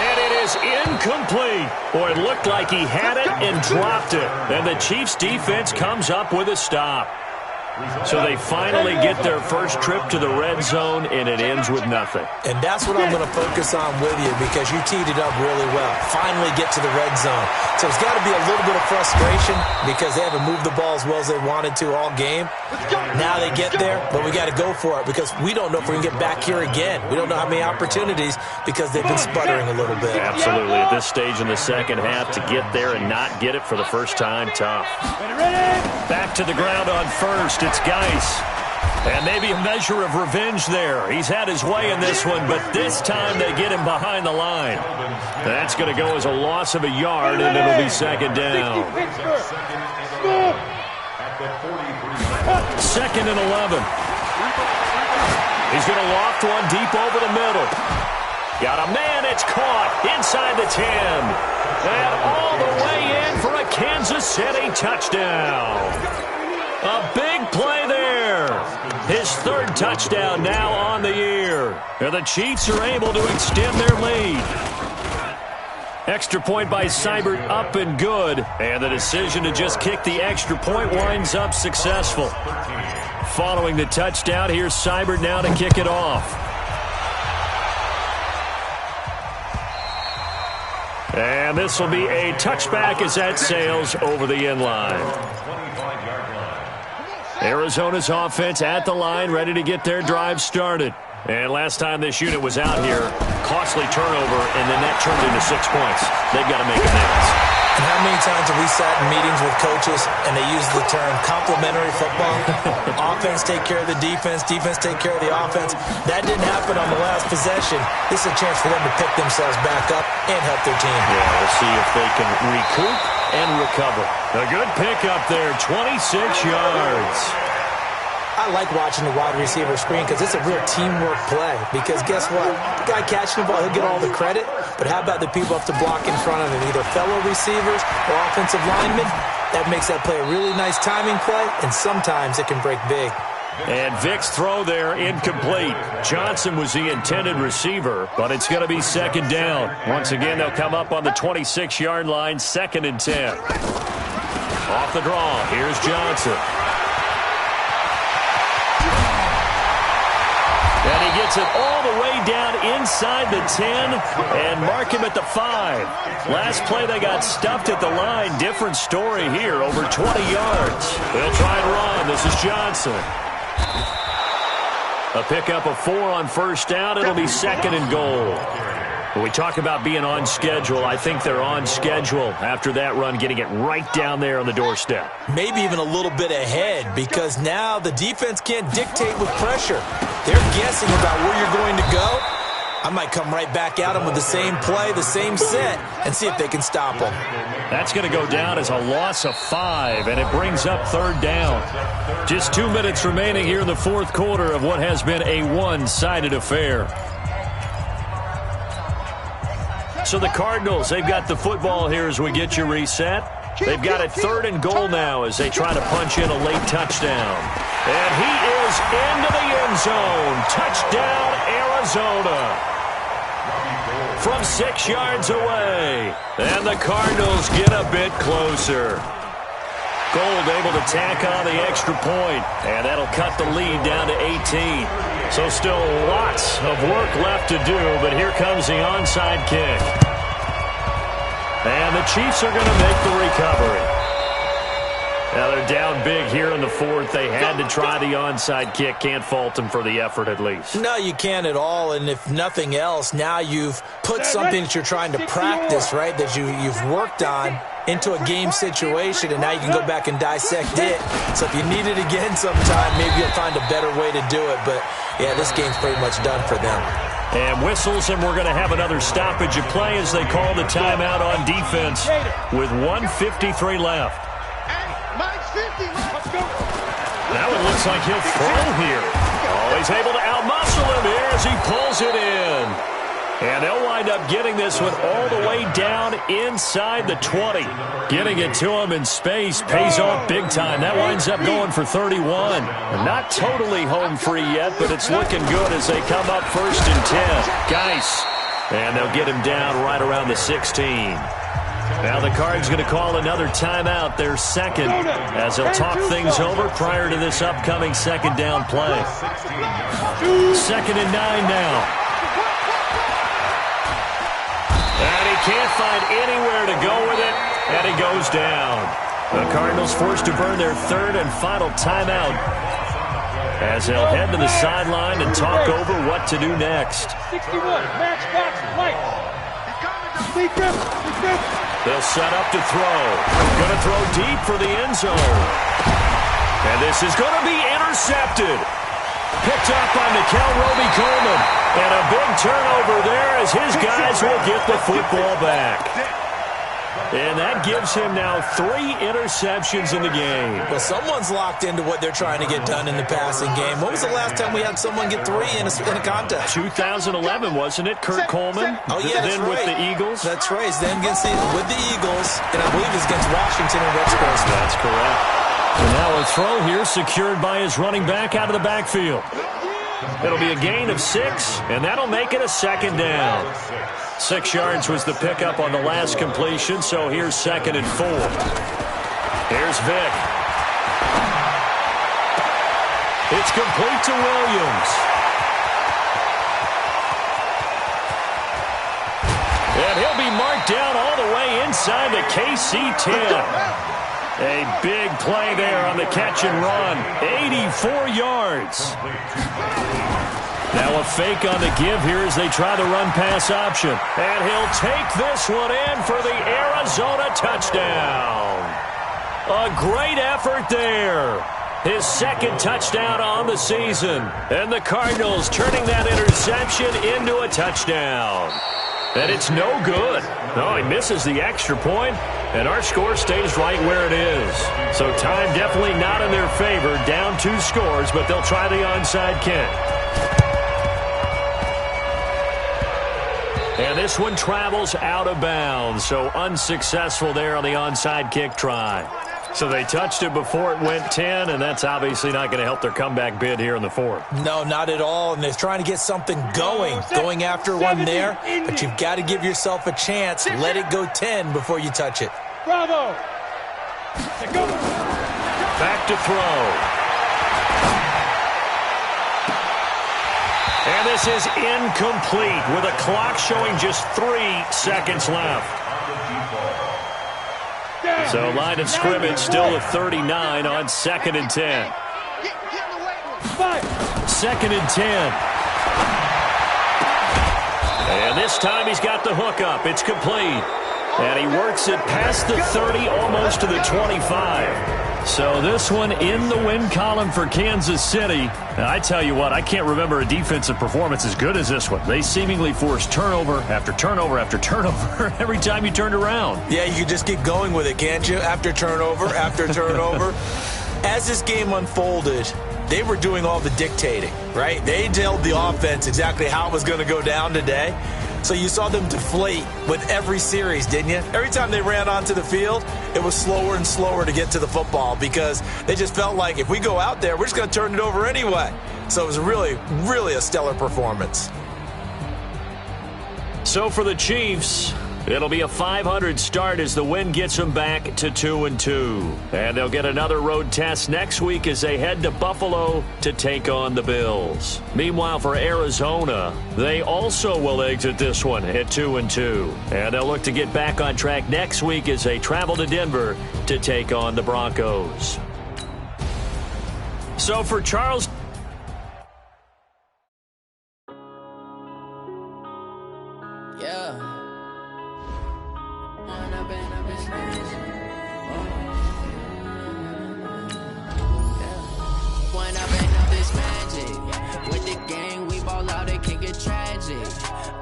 And it is incomplete. Boy, it looked like he had it and dropped it. And the Chiefs defense comes up with a stop. So they finally get their first trip to the red zone, and it ends with nothing. And that's what I'm going to focus on with you because you teed it up really well. Finally get to the red zone. So it's got to be a little bit of frustration because they haven't moved the ball as well as they wanted to all game. Now they get there, but we got to go for it because we don't know if we can get back here again. We don't know how many opportunities because they've been sputtering a little bit. Absolutely. At this stage in the second half, to get there and not get it for the first time, tough. Back to the ground on first. It's Geis. And maybe a measure of revenge there. He's had his way in this one, but this time they get him behind the line. That's going to go as a loss of a yard, and it'll be second down. Second and 11. He's going to loft one deep over the middle. Got a man, it's caught inside the 10. And all the way in for a Kansas City touchdown. A big play there. His third touchdown now on the year. And the Chiefs are able to extend their lead. Extra point by Seibert up and good. And the decision to just kick the extra point winds up successful. Following the touchdown, here's Seibert now to kick it off. And this will be a touchback as that sails over the end line. Arizona's offense at the line, ready to get their drive started. And last time this unit was out here, costly turnover, and then that turned into 6 points. They've got to make amends. And how many times have we sat in meetings with coaches and they use the term complementary football? Offense take care of the defense, defense take care of the offense. That didn't happen on the last possession. This is a chance for them to pick themselves back up and help their team. Yeah, we'll see if they can recoup and recover. A good pickup there, 26 yards. I like watching the wide receiver screen because it's a real teamwork play. Because guess what? The guy catching the ball, he'll get all the credit. But how about the people up to block in front of him, either fellow receivers or offensive linemen? That makes that play a really nice timing play, and sometimes it can break big. And Vic's throw there incomplete. Johnson was the intended receiver, but it's going to be second down. Once again, they'll come up on the 26-yard line, 2nd and 10. Off the draw, here's Johnson. And he gets it all the way down inside the 10 and mark him at the 5. Last play they got stuffed at the line. Different story here, over 20 yards. They'll try and run. This is Johnson. A pickup of 4 on first down. It'll be 2nd and goal. When we talk about being on schedule, I think they're on schedule after that run, getting it right down there on the doorstep. Maybe even a little bit ahead because now the defense can't dictate with pressure. They're guessing about where you're going to go. I might come right back at them with the same play, the same set, and see if they can stop them. That's going to go down as a loss of 5, and it brings up 3rd down. Just 2 minutes remaining here in the 4th quarter of what has been a one-sided affair. So the Cardinals, they've got the football here as we get you reset. They've got it 3rd and goal now as they try to punch in a late touchdown. And he is into the end zone. Touchdown, Arizona. From 6 yards away. And the Cardinals get a bit closer. Gold able to tack on the extra point, and that'll cut the lead down to 18. So still lots of work left to do, but here comes the onside kick. And the Chiefs are going to make the recovery. Now they're down big here in the 4th. They had to try the onside kick. Can't fault them for the effort at least. No, you can't at all. And if nothing else, now you've put something that you're trying to practice, right, that you've worked on into a game situation, and now you can go back and dissect it. So if you need it again sometime, maybe you'll find a better way to do it. But, yeah, this game's pretty much done for them. And whistles, and we're going to have another stoppage of play as they call the timeout on defense with 1:53 left. Now it looks like he'll throw here. Oh, he's able to outmuscle him here as he pulls it in. And they'll wind up getting this one all the way down inside the 20. Getting it to him in space pays off big time. That winds up going for 31. Not totally home free yet, but it's looking good as they come up 1st and 10. Geis. And they'll get him down right around the 16. Now the Cards going to call another timeout, their second, as they'll talk things over prior to this upcoming second down play. 2nd and 9 now. And he can't find anywhere to go with it, and he goes down. The Cardinals forced to burn their 3rd and final timeout as they'll head to the sideline and talk over what to do next. 61, match box, light. They'll set up to throw. Going to throw deep for the end zone. And this is going to be intercepted. Picked up by Nickel Roby-Coleman. And a big turnover there as his guys will get the football back. And that gives him now 3 interceptions in the game. Well, someone's locked into what they're trying to get done in the passing game. When was the last time we had someone get 3 in a contest? 2011, wasn't it? Kurt Coleman. Oh, yeah, that's then right. with the Eagles. That's right. Then with the Eagles, and I believe it's against Washington and Rex Grossman. That's correct. And now a throw here secured by his running back out of the backfield. It'll be a gain of 6, and that'll make it a 2nd down. 6 yards was the pickup on the last completion, so here's 2nd and 4. Here's Vick. It's complete to Williams. And he'll be marked down all the way inside the KC-10. A big play there on the catch and run. 84 yards. Now a fake on the give here as they try the run-pass option. And he'll take this one in for the Arizona touchdown. A great effort there. His 2nd touchdown on the season. And the Cardinals turning that interception into a touchdown. And it's no good. No, he misses the extra point, and our score stays right where it is. So time definitely not in their favor. Down 2 scores, but they'll try the onside kick. And this one travels out of bounds, so unsuccessful there on the onside kick try. So they touched it before it went 10, and that's obviously not going to help their comeback bid here in the 4th. No, not at all, and they're trying to get something going after one there, but you've got to give yourself a chance. Let it go 10 before you touch it. Bravo. Back to throw. And this is incomplete with a clock showing just 3 seconds left. So line of scrimmage still a 39 on 2nd and 10. 2nd and 10. And this time he's got the hook up. It's complete. And he works it past the 30, almost to the 25. So this one in the win column for Kansas City. And I tell you what, I can't remember a defensive performance as good as this one. They seemingly forced turnover after turnover after turnover every time you turned around. Yeah, you can just get going with it, can't you? After turnover, after turnover. As this game unfolded, they were doing all the dictating, right? They told the offense exactly how it was going to go down today. So you saw them deflate with every series, didn't you? Every time they ran onto the field, it was slower and slower to get to the football because they just felt like if we go out there, we're just going to turn it over anyway. So it was really, really a stellar performance. So for the Chiefs, it'll be a 500 start as the win gets them back to 2-2. And they'll get another road test next week as they head to Buffalo to take on the Bills. Meanwhile, for Arizona, they also will exit this one at 2-2. And they'll look to get back on track next week as they travel to Denver to take on the Broncos. So for Charles...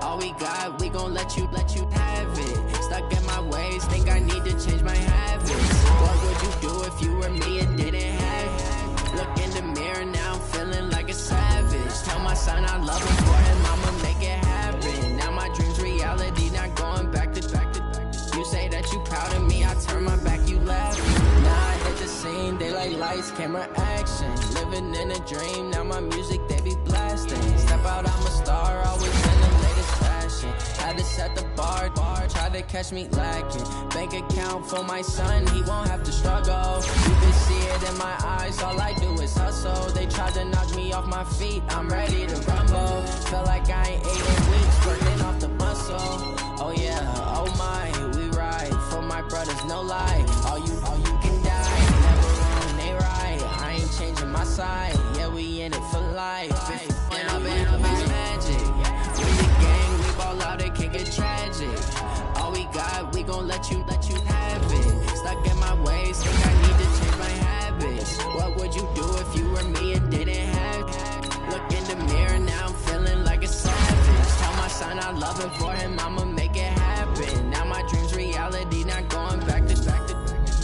All we got, we gon' let you have it. Stuck in my ways, think I need to change my habits. What would you do if you were me and didn't have it? Look in the mirror now, I'm feeling like a savage. Tell my son I love him for him, I'ma make it happen. Now my dream's reality, not going back to back. You say that you proud of me, I turn my back, you laugh. Now I hit the scene, daylight lights, camera action. Living in a dream, now my music they be blasting. Step out, I'm a star, always in the latest fashion. Had to set the bar, try to catch me lacking. Bank account for my son, he won't have to struggle. You can see it in my eyes, all I do is hustle. They tried to knock me off my feet, I'm ready to rumble. Feel like I ain't ate in weeks, working off the muscle. Oh yeah, oh my, we ride for my brothers, no lie. All you can die, never wrong, they right. I ain't changing my side, yeah, we in it for life. And I've been magic. With the gang, we ball out, it can get tragic. All we got, we gon' let you have it. Stuck in my ways, think I need to change my habits. What would you do if you were me and didn't have it? Look in the mirror, now I'm feeling like a savage. Tell my son I love him, for him I'ma make it happen. Now my dream's reality, not going back to.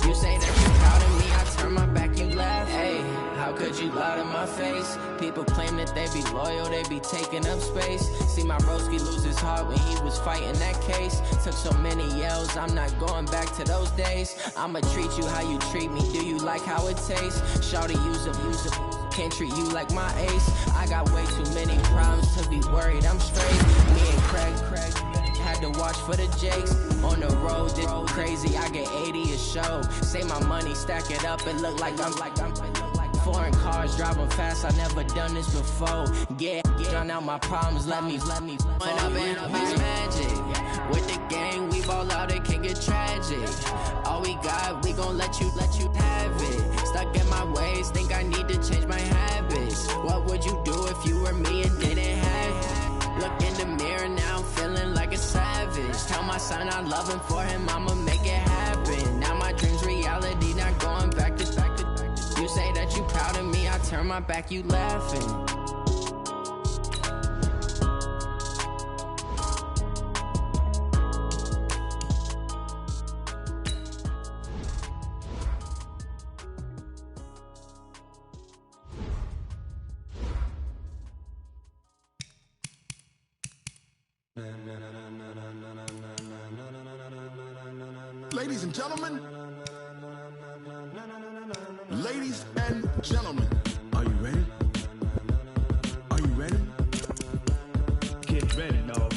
You say that you proud of me, I turn my back, you laugh. Hey, how could you lie to my face? People claim that they be loyal, they be taking up space. See my broski lose his heart when he was fighting that case. Took so many yells, I'm not going back to those days. I'ma treat you how you treat me, do you like how it tastes? Shawty, use a can't treat you like my ace. I got way too many problems to be worried, I'm straight. Me and Craig had to watch for the Jakes. On the road, it's crazy, I get 80 a show. Say my money, stack it up, it look like I'm foreign cars, driving fast, I never done this before. Yeah, drown out my problems, let me When I've been magic. With the gang, we ball out, it can get tragic. All we got, we gon' let you have it. Stuck in my ways, think I need to change my habits. What would you do if you were me and didn't have it? Look in the mirror, now I'm feeling like a savage. Tell my son I love him, for him I'ma make it happen. Now my dream's reality, not going back to. You say that you proud of me, I turn my back, you laughing. Ladies and gentlemen, ladies and gentlemen, are you ready? Are you ready? Get ready, dog.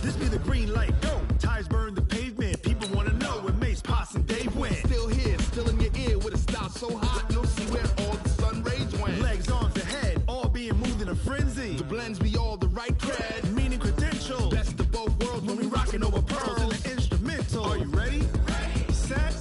This be the green light, go. Tires burn the pavement. People wanna know where Mace, Potts, and Dave went. Still here, still in your ear with a style so hot, you'll see where all the sun rays went. Legs, arms, ahead, all being moved in a frenzy. The blends be all the right cred, meaning credentials. Best of both worlds when we rockin' over pearls in the instrumental. Are you ready? Ready. Set.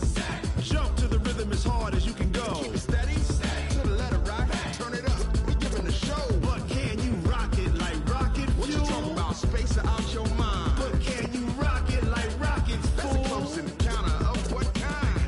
Jump to the rhythm as hard as you can go. Keep it steady. To the letter right. Turn it up. We giving the show. But can you rock it like rocket fuel? What you talking about? Space out your mind. But can you rock it like rockets, fool? That's a close encounter of what kind?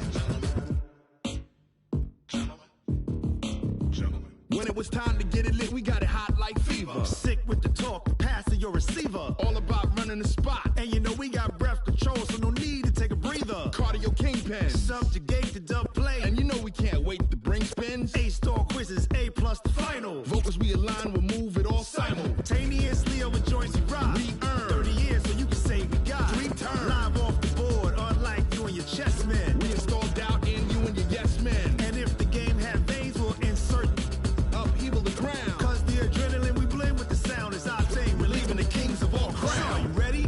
Gentlemen. When it was time to get it lit, we got it hot like fever. Sick with the talk, pass to your receiver. All about running the spot. And you know we got breath control, so no need to take a breather. Cardio kingpin, subjugate the dub play. And you know we can't wait to bring spins. A-star quizzes, A+ the final. Vocals we align, we'll move it all simultaneously over joints we rock. We earn 30 years, so you can say we got 3 turns. Live off the board, unlike you and your chess men. We install doubt in you and your yes men. And if the game had veins, we'll insert upheaval the ground. Cause the adrenaline we blend with the sound is our thing, relieving the kings of all crowns. So, are you ready?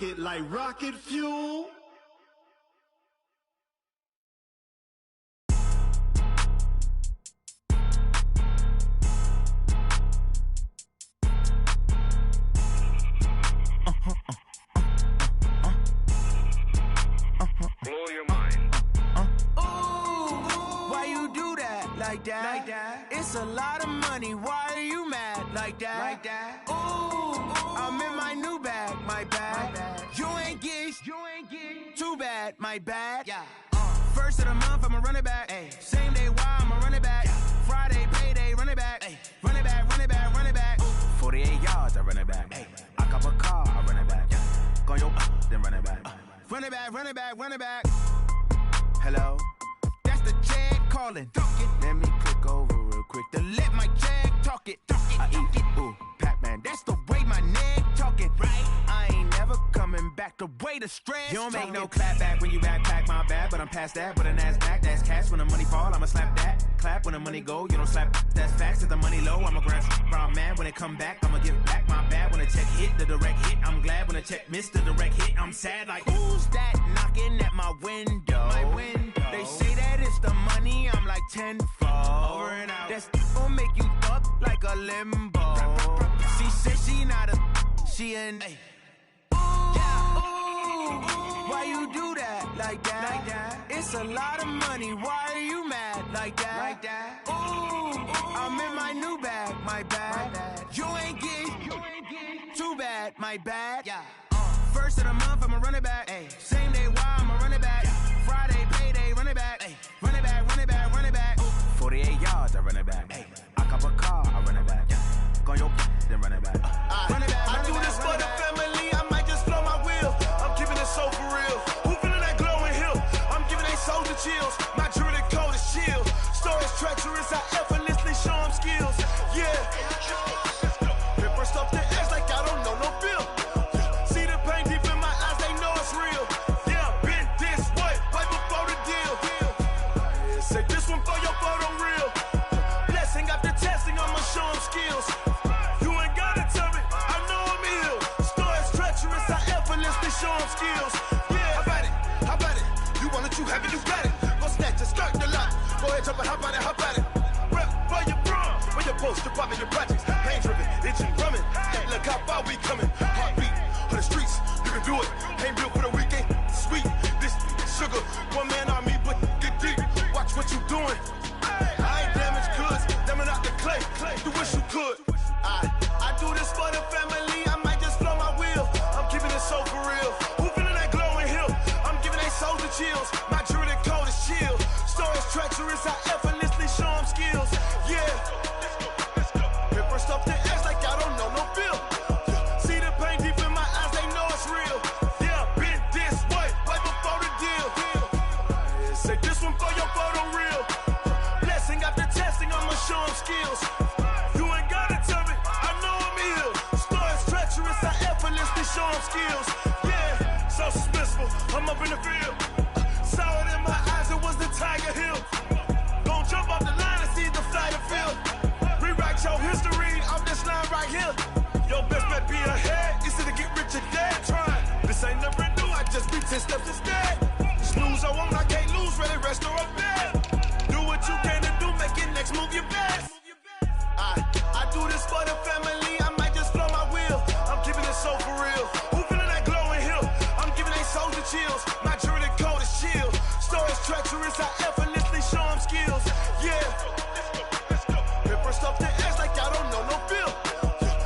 it like rocket fuel. Blow your mind. Why you do that like that? It's a lot of money. Why are you mad like that? Ooh, I'm in my new bag, my bad. You ain't get too bad, my bad. Yeah. First of the month, I'ma run it back. Ay. Same day, why I'ma run it back. Yeah. Friday, payday, run it back. Ay. Run it back, run it back, run it back. 48 yards, I run it back. Ay. I cop a car, I run it back. Yeah. Go yo, then run it back. Run it back, run it back, run it back. Hello? That's the Jag calling. Let me click over real quick to let my Jag talk it. I eat it, ooh, Pac-Man. That's the way my neck talking. Right? I ain't never coming back the way the stress. You don't make no clap back when you backpack, my bad. But I'm past that with a NASDAQ. That's cash when the money fall, I'ma slap that. Clap when the money go, you don't slap. That's facts. If the money low, I'ma grab brown man. When it come back, I'ma give back my bad. When the check hit, the direct hit. I'm glad when the check missed the direct hit. I'm sad like, who's that knocking at my window? My window. They say that it's the money, I'm like tenfold. Over and out. That's gon' make you fuck like a limbo. She said she not a, she an. Why you do that like that? It's a lot of money. Why are you mad like that? Ooh, I'm in my new bag, my bad. You ain't get too bad, my bad. Yeah. First of the month, I'ma run it back. Ay. Same day, why I'ma run it back. Friday, payday, run it back. Ay. Run it back, run it back, run it back. 48 yards, I run it back. Ay. I cop a car, I run it back. Go yo, then run it back. Run it back, I do this for the family, I might just blow my wheel. I'm giving it so for real. Who feeling that glowing hill? I'm giving they soldier chills. My jewelry code is chill. Stories treacherous, I effortlessly show them skills. Yeah. Paper stuff the edge like I don't know no feel. See the pain deep in my eyes, they know it's real. Yeah, been this way, right before the deal. Say this one for your photo real. Blessing after testing, I'ma show them skills. You ain't gotta tell me, I know I'm ill. Stories treacherous, I effortlessly show them skills. Yeah, how about it? You want it, you have it, you got it. Go snatch it, start the lot. Go ahead, jump it, how about it? Rep for your brum, for your post, your pop, and your projects. Pain driven, itching, drumming. Hey, look how far we coming. Heartbeat on the streets, you can do it. Ain't built for the weekend, sweet. This sugar, one man on me, but get deep. Watch what you doing. I ain't damaged goods, damn out the clay. You wish you could. I do this for the family, I might just blow my wheel. I'm keeping it so for real. Who feeling that glowing hill? I'm giving they soldier chills. My jewelry code is chill. Stories treacherous, I effortlessly show them skills. Yeah. Paper stuff the edge like I don't know no feel. See the pain deep in my eyes, they know it's real. Yeah, been this way, right before the deal. Say this one for your photo real. Blessing after testing, I'ma show them skills. You ain't gotta tell me, I know I'm ill. Stories treacherous, I effortlessly show them skills. Yeah, so suspenseful, I'm up in the field. Saw it in my eyes, it was the Tiger Hill. Gon' jump off the line and see the flight of field. Rewrite your history off this line right here. Your best bet be ahead, easy to get rich or dead. Trying, this ain't never new, I just be 10 steps instead. Snooze I won't, I can't lose, ready, rest or up bed. Do what you can to do, make it next move your best. I do this for the family, I might just blow my wheel. I'm keeping it so for real. Who feeling that glowing hill? I'm giving they soldier chills. My jewelry code is chill. Stories treacherous, I effortlessly show them skills. Yeah. Paper stuff the edge like I don't know no feel.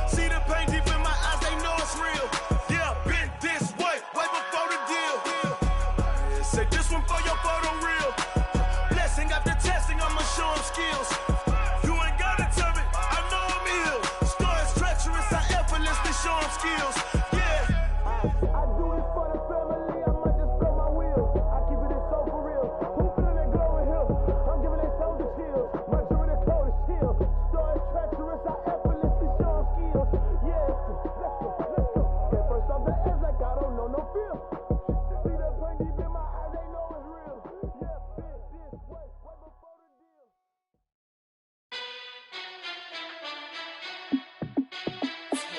See the pain deep in my eyes, they know it's real. Yeah, been this way, right before the deal. Say this one for your photo real. Blessing after testing, I'ma show them skills. You ain't gotta tell me, I know I'm ill. Stories treacherous, I effortlessly show them skills. Yeah. I do this for the family, I might just blow my wheel. I keep it so for real. Who feeling that glowing hill? I'm giving they soldier chills. My jewelry code is chill. Stories treacherous, I effortlessly show them skills. Yeah, let's go. Get first off the edge like I don't know no feel. See that pain deep in my eyes, they know it's real. Yeah, been this way, right before the deal.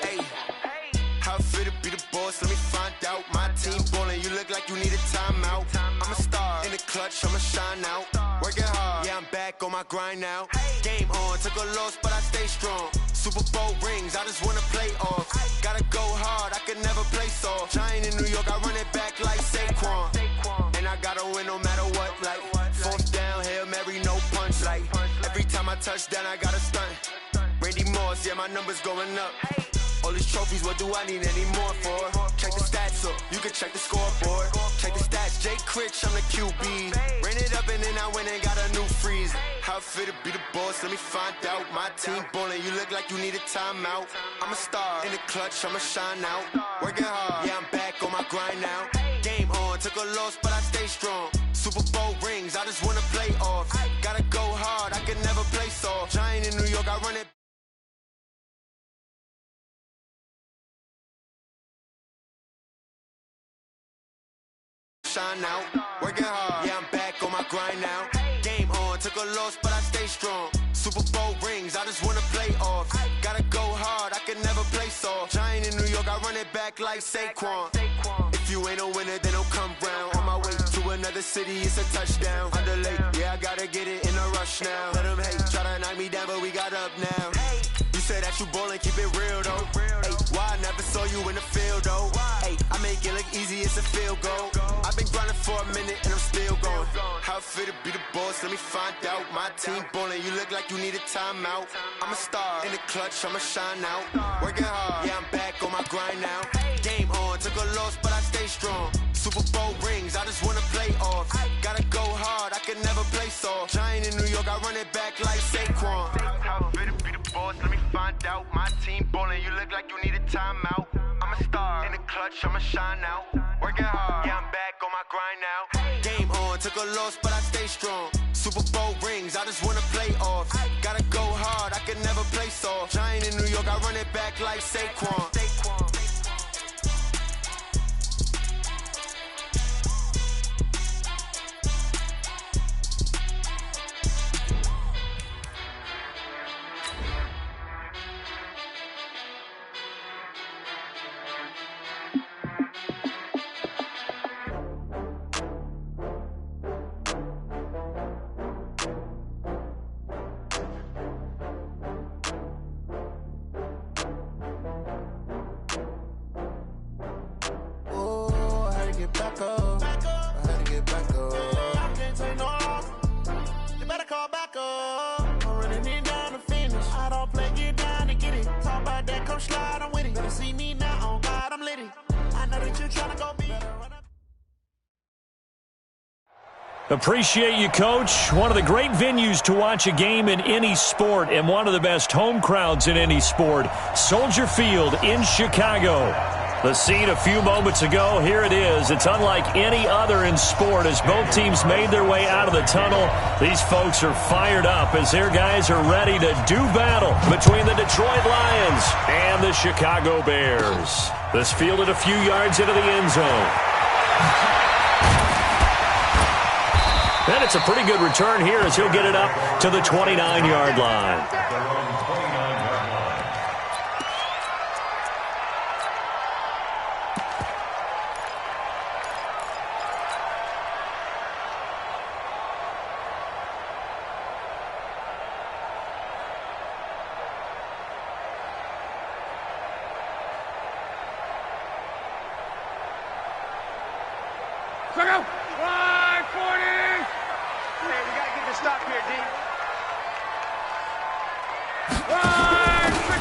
Hey, how fit to be the boss? Let me find out. team ballin', you look like you need a timeout. I'm a star in the clutch, I'ma shine out. Working hard, yeah, I'm back on my grind now. Game on, took a loss, but I stay strong. Super Bowl rings, I just wanna play off. Gotta go hard, I could never play soft. Giant in New York, I run it back like Saquon. And I gotta win no matter what, like fourth down, Hail Mary, no punch. Like every time I touch down, I gotta stunt. Randy Moss, yeah, my numbers going up. All these trophies, what do I need any more for? Check the stats up, you can check the scoreboard. Check the stats, Jay Critch, I'm the QB. Ran it up and then I went and got a new freeze. How fit to be the boss, let me find out. My team ballin', you look like you need a timeout. I'm a star in the clutch, I'ma shine out. Working hard, yeah, I'm back on my grind now. Game on, took a loss, but I stay strong. Super Bowl rings, I just wanna play off. Gotta go hard, I could never play soft. Giant in New York, I run it. Shine out, working hard, yeah, I'm back on my grind now. Game on, took a loss, but I stay strong. Super Bowl rings, I just wanna play off. Gotta go hard, I could never play soft. Giant in New York, I run it back like Saquon. If you ain't a winner, then don't come round. On my way to another city, it's a touchdown. Underlay, yeah, I gotta get it in a rush now. Let them hate, try to knock me down, but we got up now. You say that you ballin', keep it real though. Hey, why I never saw you in the field though? Hey, I make it look easy, it's a field goal. I've been grinding for a minute and I'm still going. How fit to be the boss, let me find out. My team ballin', you look like you need a timeout. I'm a star in the clutch, I'ma shine out. Working hard, yeah, I'm back on my grind now. Game on, took a loss, but I stay strong. Super Bowl rings, I just wanna play off. Gotta go hard, I could never play soft. Giant in New York, I run it back like Saquon. How fit to be the boss, let me find out. My team ballin', you look like you need a timeout. I'm a star in the clutch, I'ma shine out. Working hard, yeah, I'm back on my grind now. Game on, took a loss, but I stay strong. Super Bowl rings, I just wanna play off. Gotta go hard, I could never play soft. Giant in New York, I run it back like Saquon. Appreciate you, Coach. One of the great venues to watch a game in any sport and one of the best home crowds in any sport. Soldier Field in Chicago. The scene a few moments ago, here it is. It's unlike any other in sport as both teams made their way out of the tunnel. These folks are fired up as their guys are ready to do battle between the Detroit Lions and the Chicago Bears. This fielded a few yards into the end zone. And it's a pretty good return here as he'll get it up to the 29-yard line.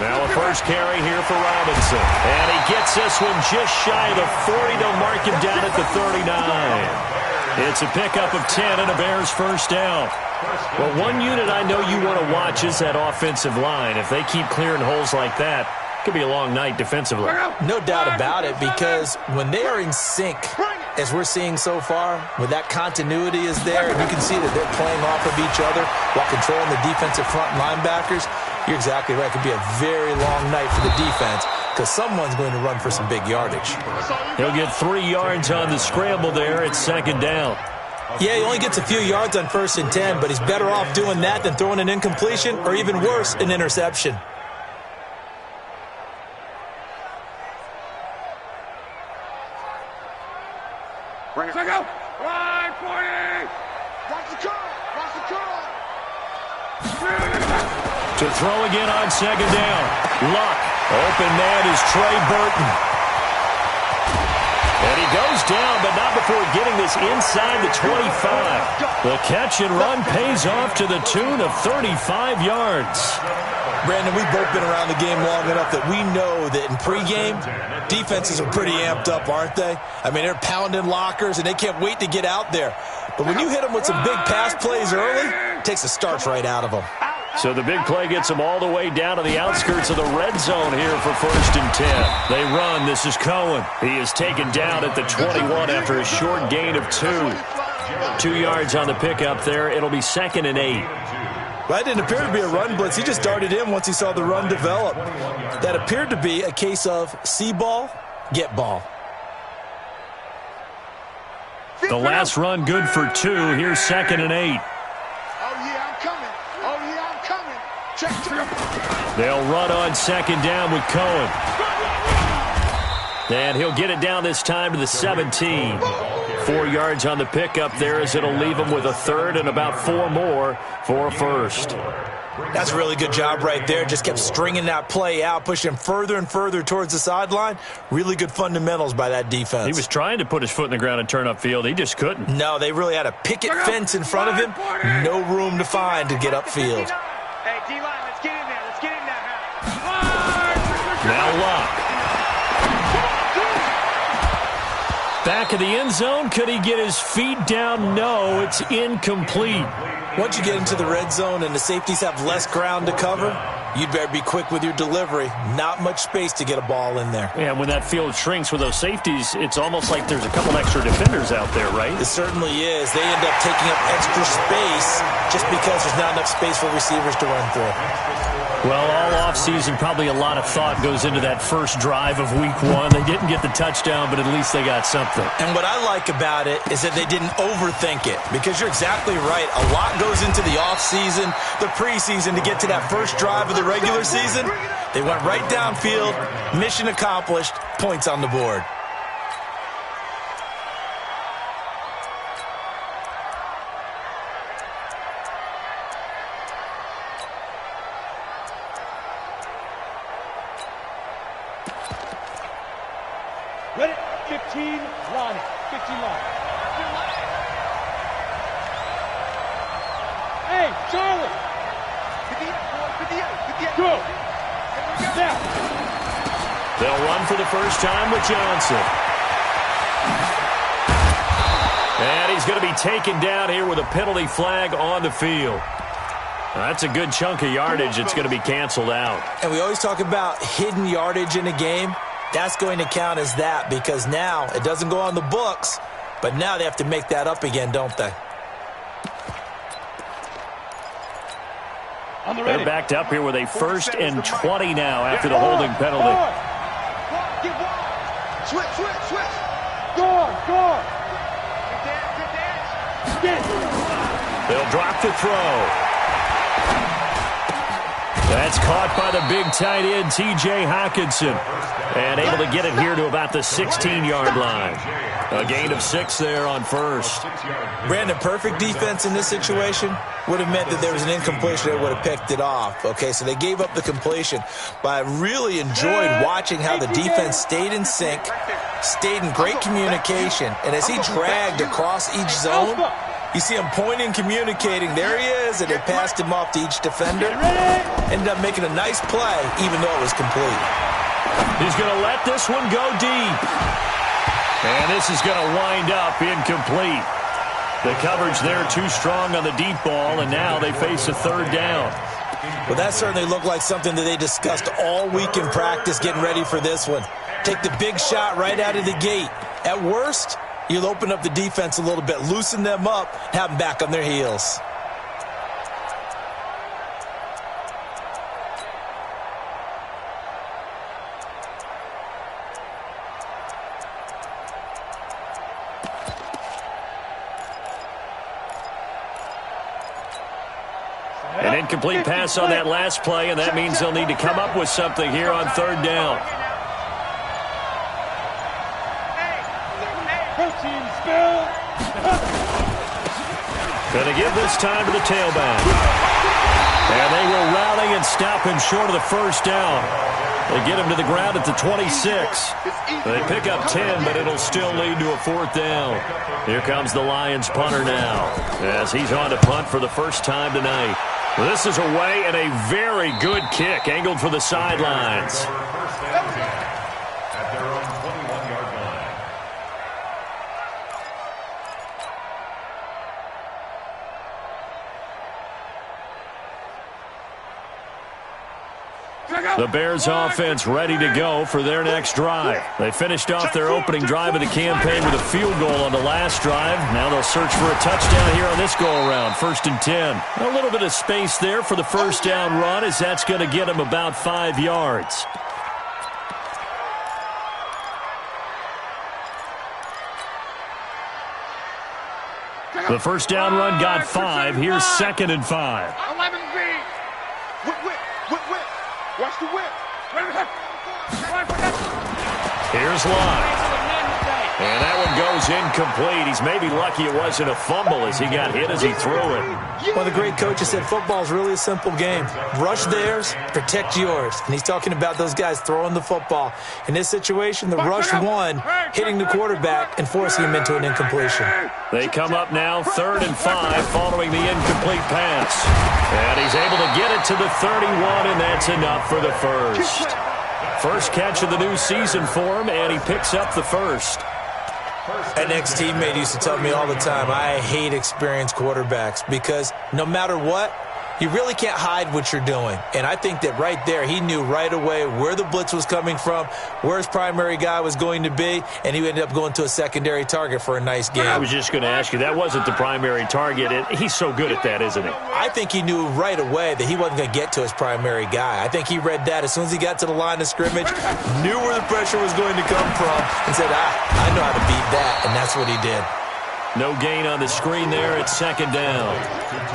Now a first carry here for Robinson. And he gets this one just shy of the 40. They'll mark him down at the 39. It's a pickup of 10 and a Bears first down. Well, one unit I know you want to watch is that offensive line. If they keep clearing holes like that, it could be a long night defensively. No doubt about it, because when they are in sync, as we're seeing so far, when that continuity is there, and you can see that they're playing off of each other while controlling the defensive front linebackers, you're exactly right. It could be a very long night for the defense because someone's going to run for some big yardage. He'll get 3 yards on the scramble there. It's second down. Yeah, he only gets a few yards on 1st and 10, but he's better off doing that than throwing an incompletion or even worse, an interception. Bring it. Go. Line 40. Watch the curl. Watch the curl. To throw again on second down. Luck. Open man is Trey Burton. And he goes down, but not before getting this inside the 25. The catch and run pays off to the tune of 35 yards. Brandon, we've both been around the game long enough that we know that in pregame, defenses are pretty amped up, aren't they? I mean, they're pounding lockers, and they can't wait to get out there. But when you hit them with some big pass plays early, it takes the starch right out of them. So the big play gets them all the way down to the outskirts of the red zone here for 1st and 10. They run. This is Cohen. He is taken down at the 21 after a short gain of 2. 2 yards on the pickup there. It'll be 2nd and 8. Well, that didn't appear to be a run blitz. He just darted in once he saw the run develop. That appeared to be a case of see ball, get ball. The last run good for 2. Here's 2nd and 8. They'll run on 2nd down with Cohen. And he'll get it down this time to the 17. 4 yards on the pickup there as it'll leave him with a 3rd and about 4 more for a 1st. That's a really good job right there. Just kept stringing that play out, pushing him further and further towards the sideline. Really good fundamentals by that defense. He was trying to put his foot in the ground and turn upfield. He just couldn't. No, they really had a picket fence in front of him. No room to find to get upfield. Hey, D-line, let's get in there. Let's get in there. Now Luck. Back of the end zone. Could he get his feet down? No, it's incomplete. Once you get into the red zone and the safeties have less ground to cover, you'd better be quick with your delivery. Not much space to get a ball in there. Yeah, when that field shrinks with those safeties, it's almost like there's a couple extra defenders out there, right? It certainly is. They end up taking up extra space just because there's not enough space for receivers to run through. Well, all offseason, probably a lot of thought goes into that first drive of week 1. They didn't get the touchdown, but at least they got something. And what I like about it is that they didn't overthink it, because you're exactly right. A lot goes into the offseason, the preseason to get to that first drive of the regular season. They went right downfield, mission accomplished, points on the board. Ready? 15, line. 15 line. Hey, Charlie! 58. Go! Now! They'll run for the first time with Johnson. And he's going to be taken down here with a penalty flag on the field. That's a good chunk of yardage. It's going to be canceled out. And we always talk about hidden yardage in a game. That's going to count as that, because now it doesn't go on the books, but now they have to make that up again, don't they? They're backed up here with a 1st and 20 now after the holding penalty. Switch. Score. Good dance. They'll drop the throw. That's caught by the big tight end, T.J. Hockenson. And able to get it here to about the 16-yard line. A gain of 6 there on 1st. Brandon, perfect defense in this situation would have meant that there was an incompletion. They would have picked it off. Okay, so they gave up the completion. But I really enjoyed watching how the defense stayed in sync, stayed in great communication. And as he dragged across each zone, you see him pointing, communicating. There he is, and they passed him off to each defender. Ended up making a nice play, even though it was complete. He's going to let this one go deep. And this is going to wind up incomplete. The coverage there too strong on the deep ball, and now they face a 3rd down. Well, that certainly looked like something that they discussed all week in practice getting ready for this one. Take the big shot right out of the gate. At worst, you'll open up the defense a little bit, loosen them up, have them back on their heels. An incomplete pass on that last play, and that means they'll need to come up with something here on 3rd down. Going to give this time to the tailback. And they will rally and stop him short of the first down. They get him to the ground at the 26. They pick up 10, but it'll still lead to a 4th down. Here comes the Lions punter now, as he's on to punt for the first time tonight. This is away and a very good kick, angled for the sidelines. At their own 21-yard line. The Bears offense ready to go for their next drive. They finished off their opening drive of the campaign with a field goal on the last drive. Now they'll search for a touchdown here on this go-around. 1st and 10. A little bit of space there for the first down run, as that's going to get them about 5 yards. The first down run got 5. Here's 2nd and 5. 11B. Whip. Watch the whip. Here's Lott. And that one goes incomplete. He's maybe lucky it wasn't a fumble as he got hit as he threw it. One of the great coaches said football is really a simple game. Rush theirs, protect yours. And he's talking about those guys throwing the football. In this situation, the rush won, hitting the quarterback and forcing him into an incompletion. They come up now 3rd and 5 following the incomplete pass. And he's able to get it to the 31, and that's enough for the first. First catch of the new season for him, and he picks up the first. An ex-teammate used to tell me all the time, I hate experienced quarterbacks because no matter what, you really can't hide what you're doing. And I think that right there, he knew right away where the blitz was coming from, where his primary guy was going to be, and he ended up going to a secondary target for a nice game. I was just going to ask you, that wasn't the primary target. He's so good at that, isn't he? I think he knew right away that he wasn't going to get to his primary guy. I think he read that as soon as he got to the line of scrimmage, knew where the pressure was going to come from, and said, I know how to beat that, and that's what he did. No gain on the screen there. It's 2nd down.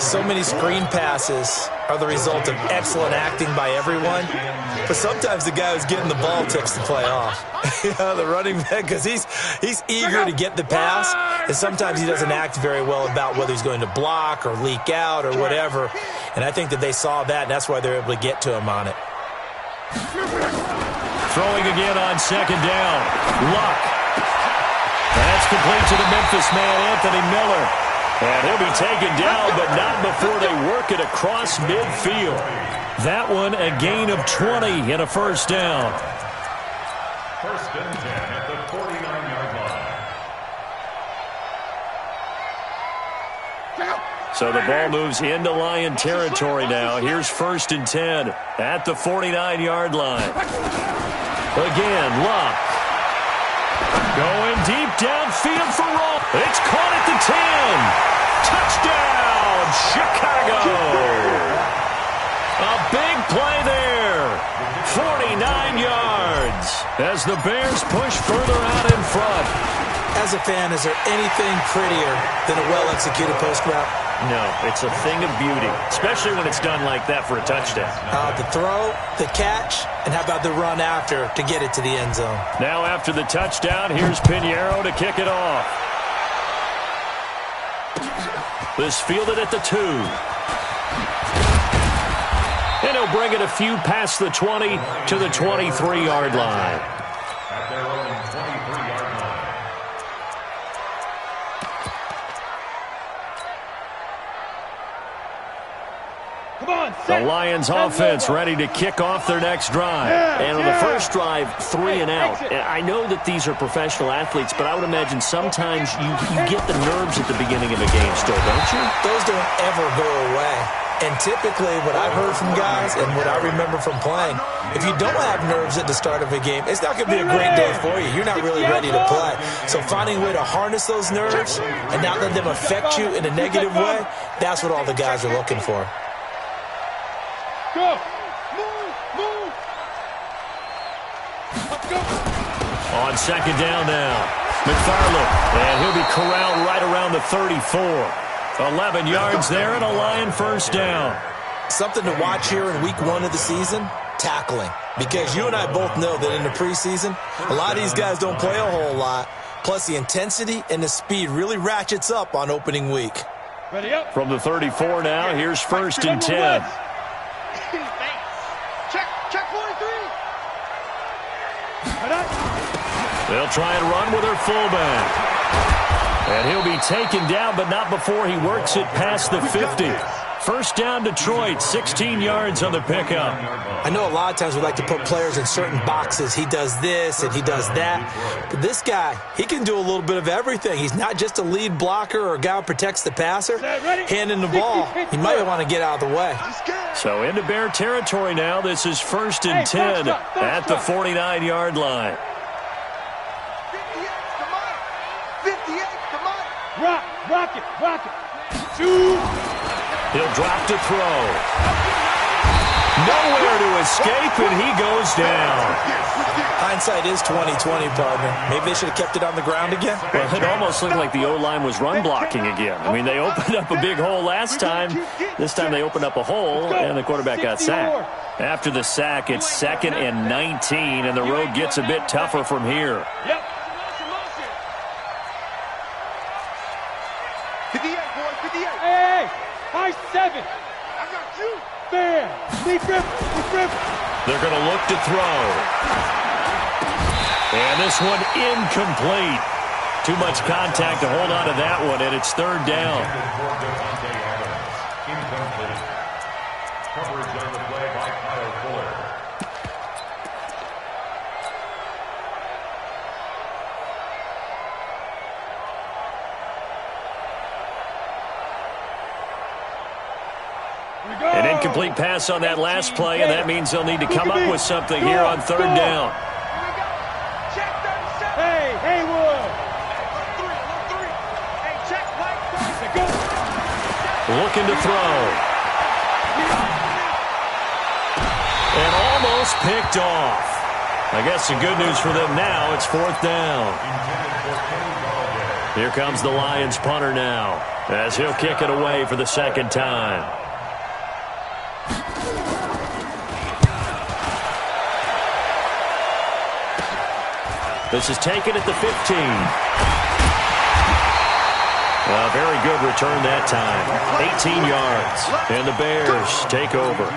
So many screen passes are the result of excellent acting by everyone. But sometimes the guy who's getting the ball tips the play off. The running back, because he's eager to get the pass. And sometimes he doesn't act very well about whether he's going to block or leak out or whatever. And I think that they saw that, and that's why they're able to get to him on it. Throwing again on 2nd down. Luck. That's complete to the Memphis man, Anthony Miller. And he'll be taken down, but not before they work it across midfield. That one a gain of 20 and a first down. 1st and 10 at the 49-yard line. So the ball moves into Lion territory now. Here's 1st and 10 at the 49-yard line. Again, Luck. Going deep downfield for Roll. It's caught at the 10. Touchdown, Chicago. A big play there. 49 yards as the Bears push further out in front. As a fan, is there anything prettier than a well-executed post route? No, it's a thing of beauty, especially when it's done like that for a touchdown. The throw, the catch, and how about the run after to get it to the end zone? Now after the touchdown, here's Pinheiro to kick it off. This fielded at the 2. And he'll bring it a few past the 20 to the 23-yard line. At their own 23-yard line. The Lions offense ready to kick off their next drive. And on the first drive, 3 and out. I know that these are professional athletes, but I would imagine sometimes you get the nerves at the beginning of a game still, don't you? Those don't ever go away. And typically what I've heard from guys and what I remember from playing, if you don't have nerves at the start of a game, it's not going to be a great day for you. You're not really ready to play. So finding a way to harness those nerves and not let them affect you in a negative way, that's what all the guys are looking for. Go! Move! Let's go! On 2nd down now, McFarland, and he'll be corralled right around the 34. 11 yards there and a Lion first down. Something to watch here in week 1 of the season, tackling. Because you and I both know that in the preseason, a lot of these guys don't play a whole lot. Plus, the intensity and the speed really ratchets up on opening week. Ready up. From the 34 now, here's 1st and 10. Check 43. They'll try and run with their fullback. And he'll be taken down, but not before he works it past the 50. First down, Detroit, 16 yards on the pickup. I know a lot of times we like to put players in certain boxes. He does this and he does that. But this guy, he can do a little bit of everything. He's not just a lead blocker or a guy who protects the passer. Handing the ball, he might want to get out of the way. So into Bear territory now. This is 1st and 10 at the 49-yard line. 58, come on. Rock it. Shoot. He'll drop to throw. Nowhere to escape, and he goes down. Hindsight is 20/20, partner. Maybe they should have kept it on the ground again. Well, it almost looked like the O-line was run blocking again. I mean, they opened up a big hole last time. This time they opened up a hole, and the quarterback got sacked. After the sack, it's 2nd and 19, and the road gets a bit tougher from here. Yep. 58, boy, 58. Hey, high 7. I got you. Fair. Deep grip. They're going to look to throw. And this one incomplete. Too much contact to hold on to that one, and it's 3rd down. Incomplete. Coverage on the play by Kyle Fuller. An incomplete pass on that last play, and that means they'll need to come up with something here on 3rd down. Hey, Haywood. Looking to throw. And almost picked off. I guess the good news for them now, it's 4th down. Here comes the Lions punter now, as he'll kick it away for the 2nd time. This is taken at the 15. A very good return that time. 18 yards. And the Bears take over.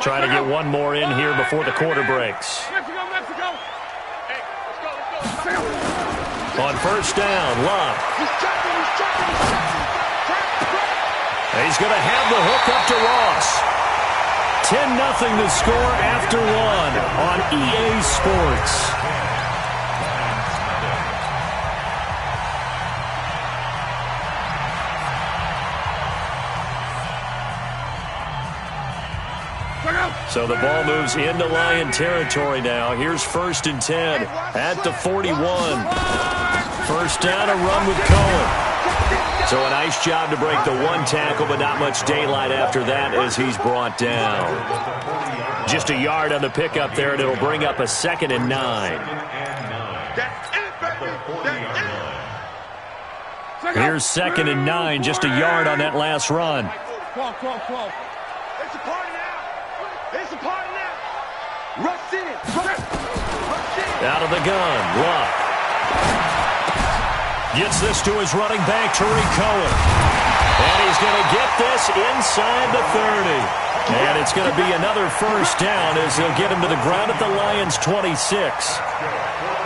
Trying to get one more in here before the quarter breaks. Mexico. Hey, let's go. On 1st down, Luck. He's going to have the hook up to Ross. 10-0 the score after 1 on EA Sports. So the ball moves into Lion territory now. Here's 1st and 10 at the 41. 1st down, a run with Cohen. So a nice job to break the 1 tackle, but not much daylight after that as he's brought down. Just a yard on the pickup there, and it'll bring up a 2nd and 9. Here's 2nd and 9, just a yard on that last run. It's a party now. It's a party now. Rush in. Out of the gun, Luck. Gets this to his running back, Tariq Cohen. And he's going to get this inside the 30. And it's going to be another 1st down as he'll get him to the ground at the Lions' 26.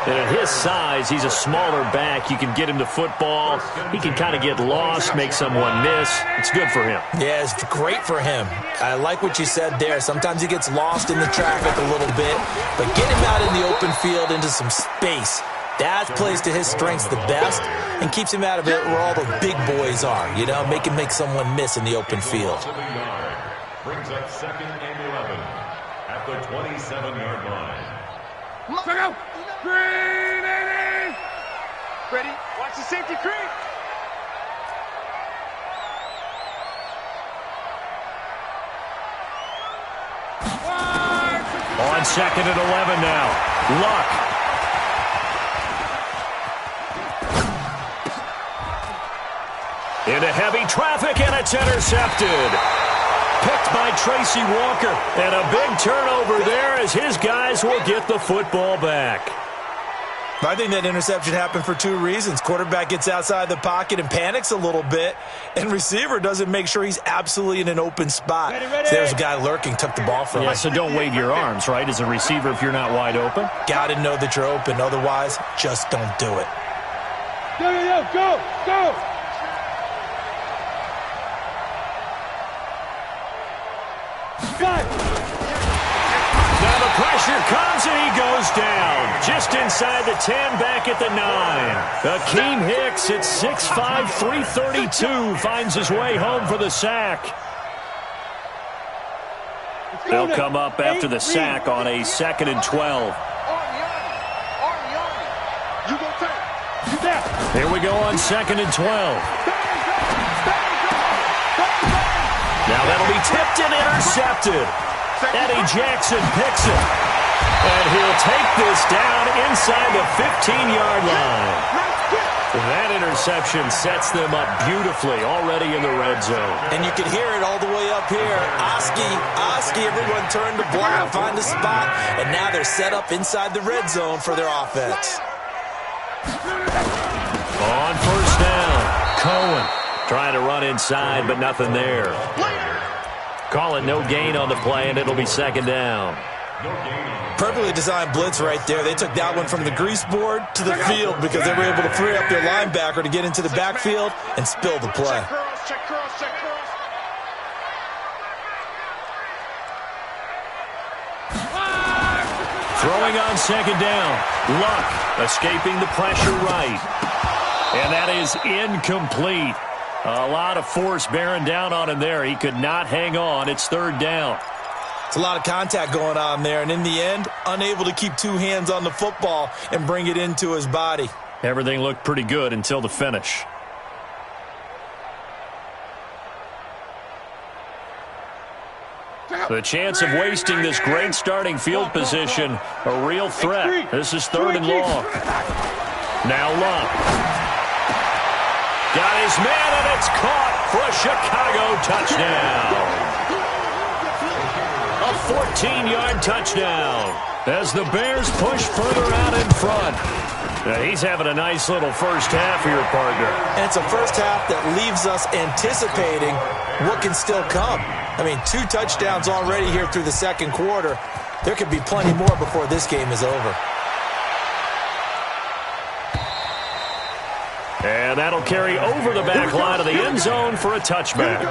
And at his size, he's a smaller back. You can get him to football. He can kind of get lost, make someone miss. It's good for him. Yeah, it's great for him. I like what you said there. Sometimes he gets lost in the traffic a little bit. But get him out in the open field into some space. That plays to his strengths the best and keeps him out of it where all the big boys are. You know, make someone miss in the open field. Brings up 2nd and 11 at the 27-yard line. Check out. Green, ready? Watch the safety creep. On 2nd and 11 now. Luck. Into heavy traffic, and it's intercepted. Picked by Tracy Walker. And a big turnover there as his guys will get the football back. I think that interception happened for two reasons. Quarterback gets outside the pocket and panics a little bit, and receiver doesn't make sure he's absolutely in an open spot. Ready. So there's a guy lurking, took the ball from him. Yeah, so don't wave your arms, right, as a receiver if you're not wide open. Got to know that you're open. Otherwise, just don't do it. Go! Now the pressure comes and he goes down. Just inside the 10, back at the 9. Akeem Hicks at 6'5", 332 finds his way home for the sack. They'll come up after the sack on a 2nd and 12. Here we go on 2nd and 12. Now that'll be tipped and intercepted. Eddie Jackson picks it. And he'll take this down inside the 15-yard line. That interception sets them up beautifully already in the red zone. And you can hear it all the way up here. Oski, everyone turned to block, find a spot, and now they're set up inside the red zone for their offense. On first down, Cohen trying to run inside, but nothing there. Call it no gain on the play, and it'll be 2nd down. Perfectly designed blitz right there. They took that one from the grease board to the field because they were able to free up their linebacker to get into the backfield and spill the play. Throwing on 2nd down. Luck escaping the pressure right. And that is incomplete. A lot of force bearing down on him there. He could not hang on. It's 3rd down. It's a lot of contact going on there, and in the end, unable to keep two hands on the football and bring it into his body. Everything looked pretty good until the finish. The chance of wasting this great starting field position, a real threat. This is 3rd and long. Now Luck. Got his man, and it's caught for a Chicago touchdown. A 14-yard touchdown as the Bears push further out in front. He's having a nice little first half here, partner. And it's a first half that leaves us anticipating what can still come. I mean, 2 touchdowns already here through the 2nd quarter. There could be plenty more before this game is over. And that'll carry over the back line of the end zone for a touchback.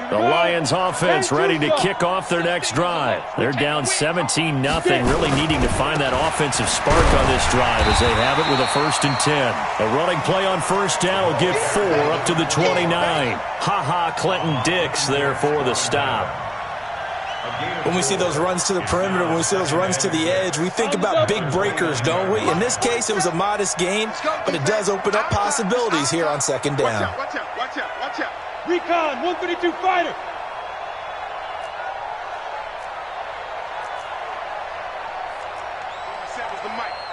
The Lions offense ready to kick off their next drive. They're down 17-0, really needing to find that offensive spark on this drive as they have it with a 1st and 10. A running play on first down will get 4 up to the 29. Clinton Dix there for the stop. When we see those runs to the perimeter, when we see those runs to the edge, we think about big breakers, don't we? In this case, it was a modest gain, but it does open up possibilities here on 2nd down. Watch out. Recon, 132 fighter.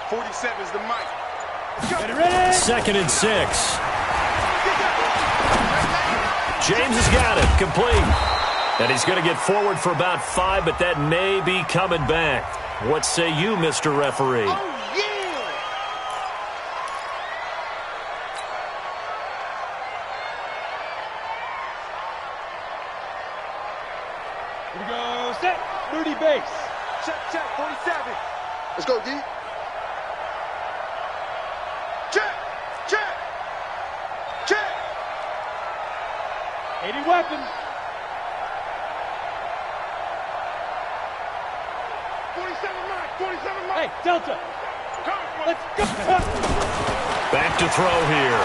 47's the mic. Ready? 2nd and 6. James has got it, complete. And he's going to get forward for about 5, but that may be coming back. What say you, Mr. Referee? Oh, yeah! Here we go, set, Moody base. Check, 47. Let's go, D. Check. 80 weapons. 47 Mike. Hey, Delta. Let's go. Back to throw here.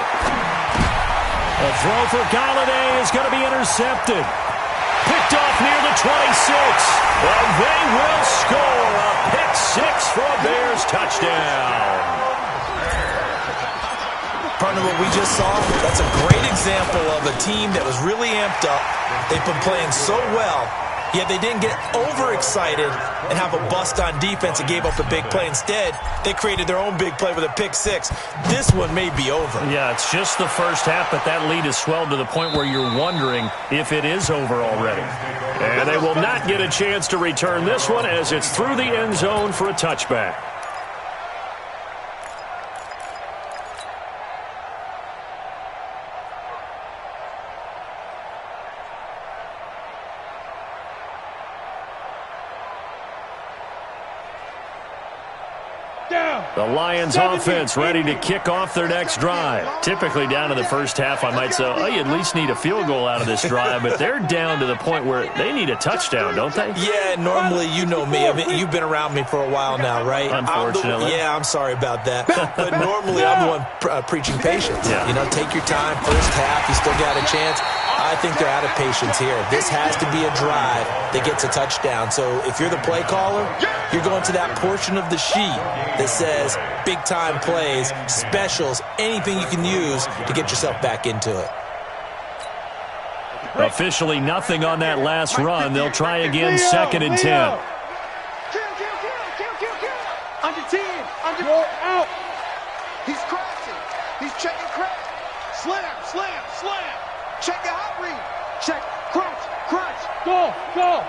A throw for Galladay is going to be intercepted. Picked off near the 26. And they will score a pick 6 for a Bears touchdown. Partner, what we just saw, that's a great example of a team that was really amped up. They've been playing so well, Yeah, they didn't get overexcited and have a bust on defense and gave up a big play. Instead, they created their own big play with a pick six. This one may be over. Yeah, it's just the first half, but that lead has swelled to the point where you're wondering if it is over already. And they will not get a chance to return this one as it's through the end zone for a touchback. The Lions offense ready to kick off their next drive. Typically down to the first half, I might say, oh, you at least need a field goal out of this drive, but they're down to the point where they need a touchdown, don't they? Yeah, normally, you know me. I mean, you've been around me for a while now, right? Unfortunately. I'm sorry about that. But normally, I'm the one preaching patience. Yeah. You know, take your time. First half, you still got a chance. I think they're out of patience here. This has to be a drive that gets a touchdown. So if you're the play caller, you're going to that portion of the sheet that says big-time plays, specials, anything you can use to get yourself back into it. Officially nothing on that last run. They'll try again, 2nd and 10. Under 10. Under out. He's crashing. He's checking crack. Slam. Check your hot read. Check. Crunch. Go. Kill.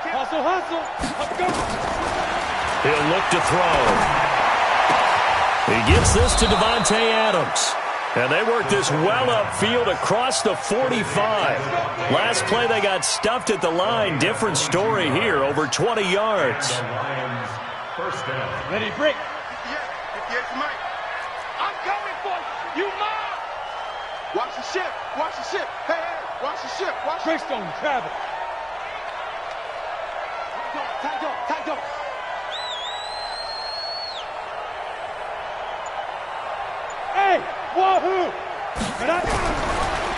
Hustle. Let's go. He'll look to throw. He gets this to Devontae Adams. And they work this well upfield across the 45. Last play they got stuffed at the line. Different story here, over 20 yards. First down. Ready, break. Yes, Mike. I'm coming for you. You mine. Watch the ship. Hey, watch the ship. Greystone, travel. Tight go. Hey, wahoo!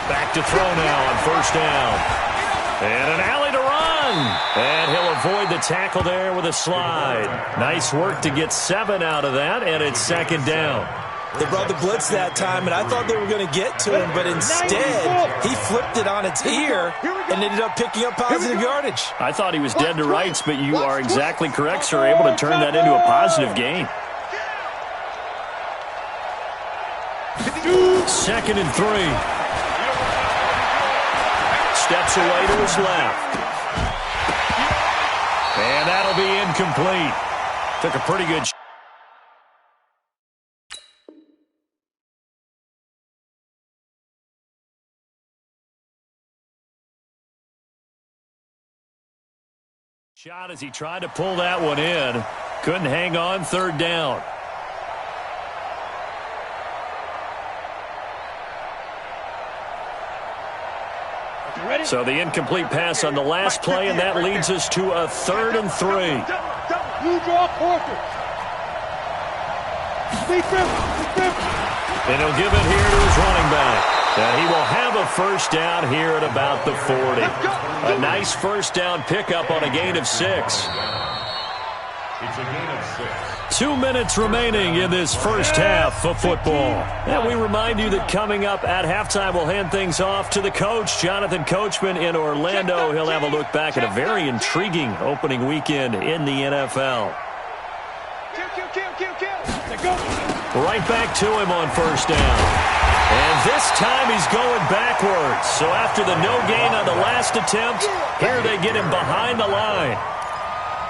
Back to throw now on first down. And an alley to run. And he'll avoid the tackle there with a slide. Nice work to get 7 out of that, and it's 2nd down. They brought the blitz that time, and I thought they were going to get to him, but instead he flipped it on its ear and ended up picking up positive yardage. I thought he was dead to rights, but you are exactly correct, sir. Able to turn that into a positive gain. 2nd and 3. Steps away to his left. And that'll be incomplete. Took a pretty good shot as he tried to pull that one in. Couldn't hang on, 3rd down. So the incomplete pass on the last play, and that leads us to a 3rd and 3. You draw quarter. And he'll give it here to his running back. And he will have a first down here at about the 40. A nice first down pickup on a gain of 6. It's a gain of 6. 2 minutes remaining in this first half of football. And we remind you that coming up at halftime, we'll hand things off to the coach, Jonathan Coachman in Orlando. He'll have a look back at a very intriguing opening weekend in the NFL. Right back to him on first down. And this time he's going backwards. So after the no gain on the last attempt, here they get him behind the line.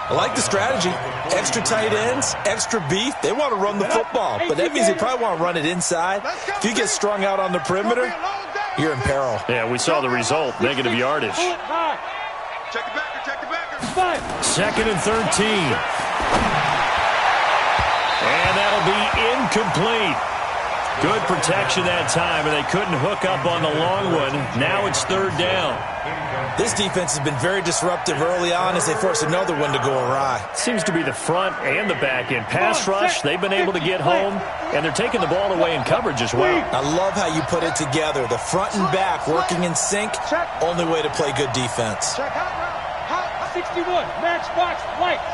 I like the strategy. Extra tight ends, extra beef. They want to run the football, but that means they probably want to run it inside. If you get strung out on the perimeter, you're in peril. Yeah, we saw the result, negative yardage. Check the backer. 2nd and 13. And that'll be incomplete. Good protection that time, and they couldn't hook up on the long one. Now it's 3rd down. This defense has been very disruptive early on as they force another one to go awry. Seems to be the front and the back end. Pass rush, they've been able to get home, and they're taking the ball away in coverage as well. I love how you put it together. The front and back working in sync, only way to play good defense. 61, matchbox, lights.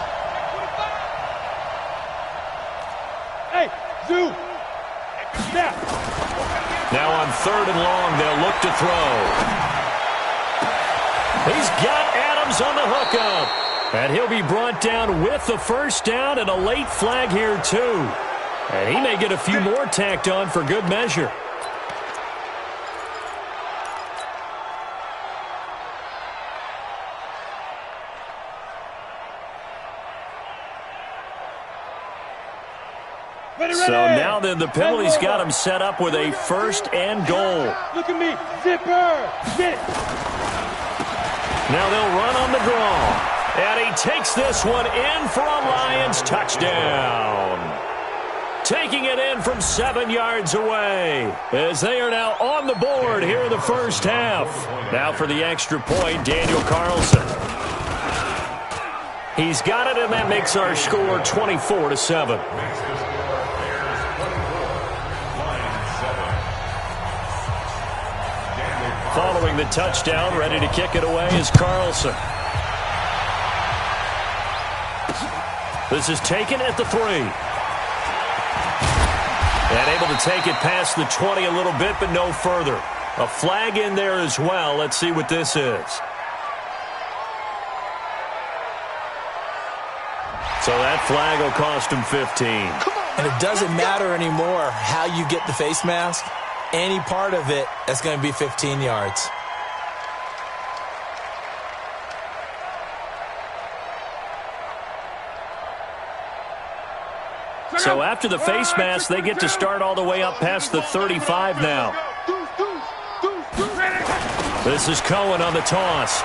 Hey, Zoo. Snap. Now on 3rd and long, they'll look to throw. He's got Adams on the hookup. And he'll be brought down with the first down and a late flag here, too. And he may get a few more tacked on for good measure. So now then, the penalty's got him set up with a first and goal. Look at me. Zipper. Sit. Now they'll run on the draw. And he takes this one in for a Lions touchdown. Taking it in from 7 yards away, as they are now on the board here in the first half. Now for the extra point, Daniel Carlson. He's got it, and that makes our score 24-7. Following the touchdown, ready to kick it away is Carlson. This is taken at the 3. And able to take it past the 20 a little bit, but no further. A flag in there as well. Let's see what this is. So that flag will cost him 15. And it doesn't matter anymore how you get the face mask. Any part of it, that's going to be 15 yards. So after the face mask, they get to start all the way up past the 35 now. This is Cohen on the toss.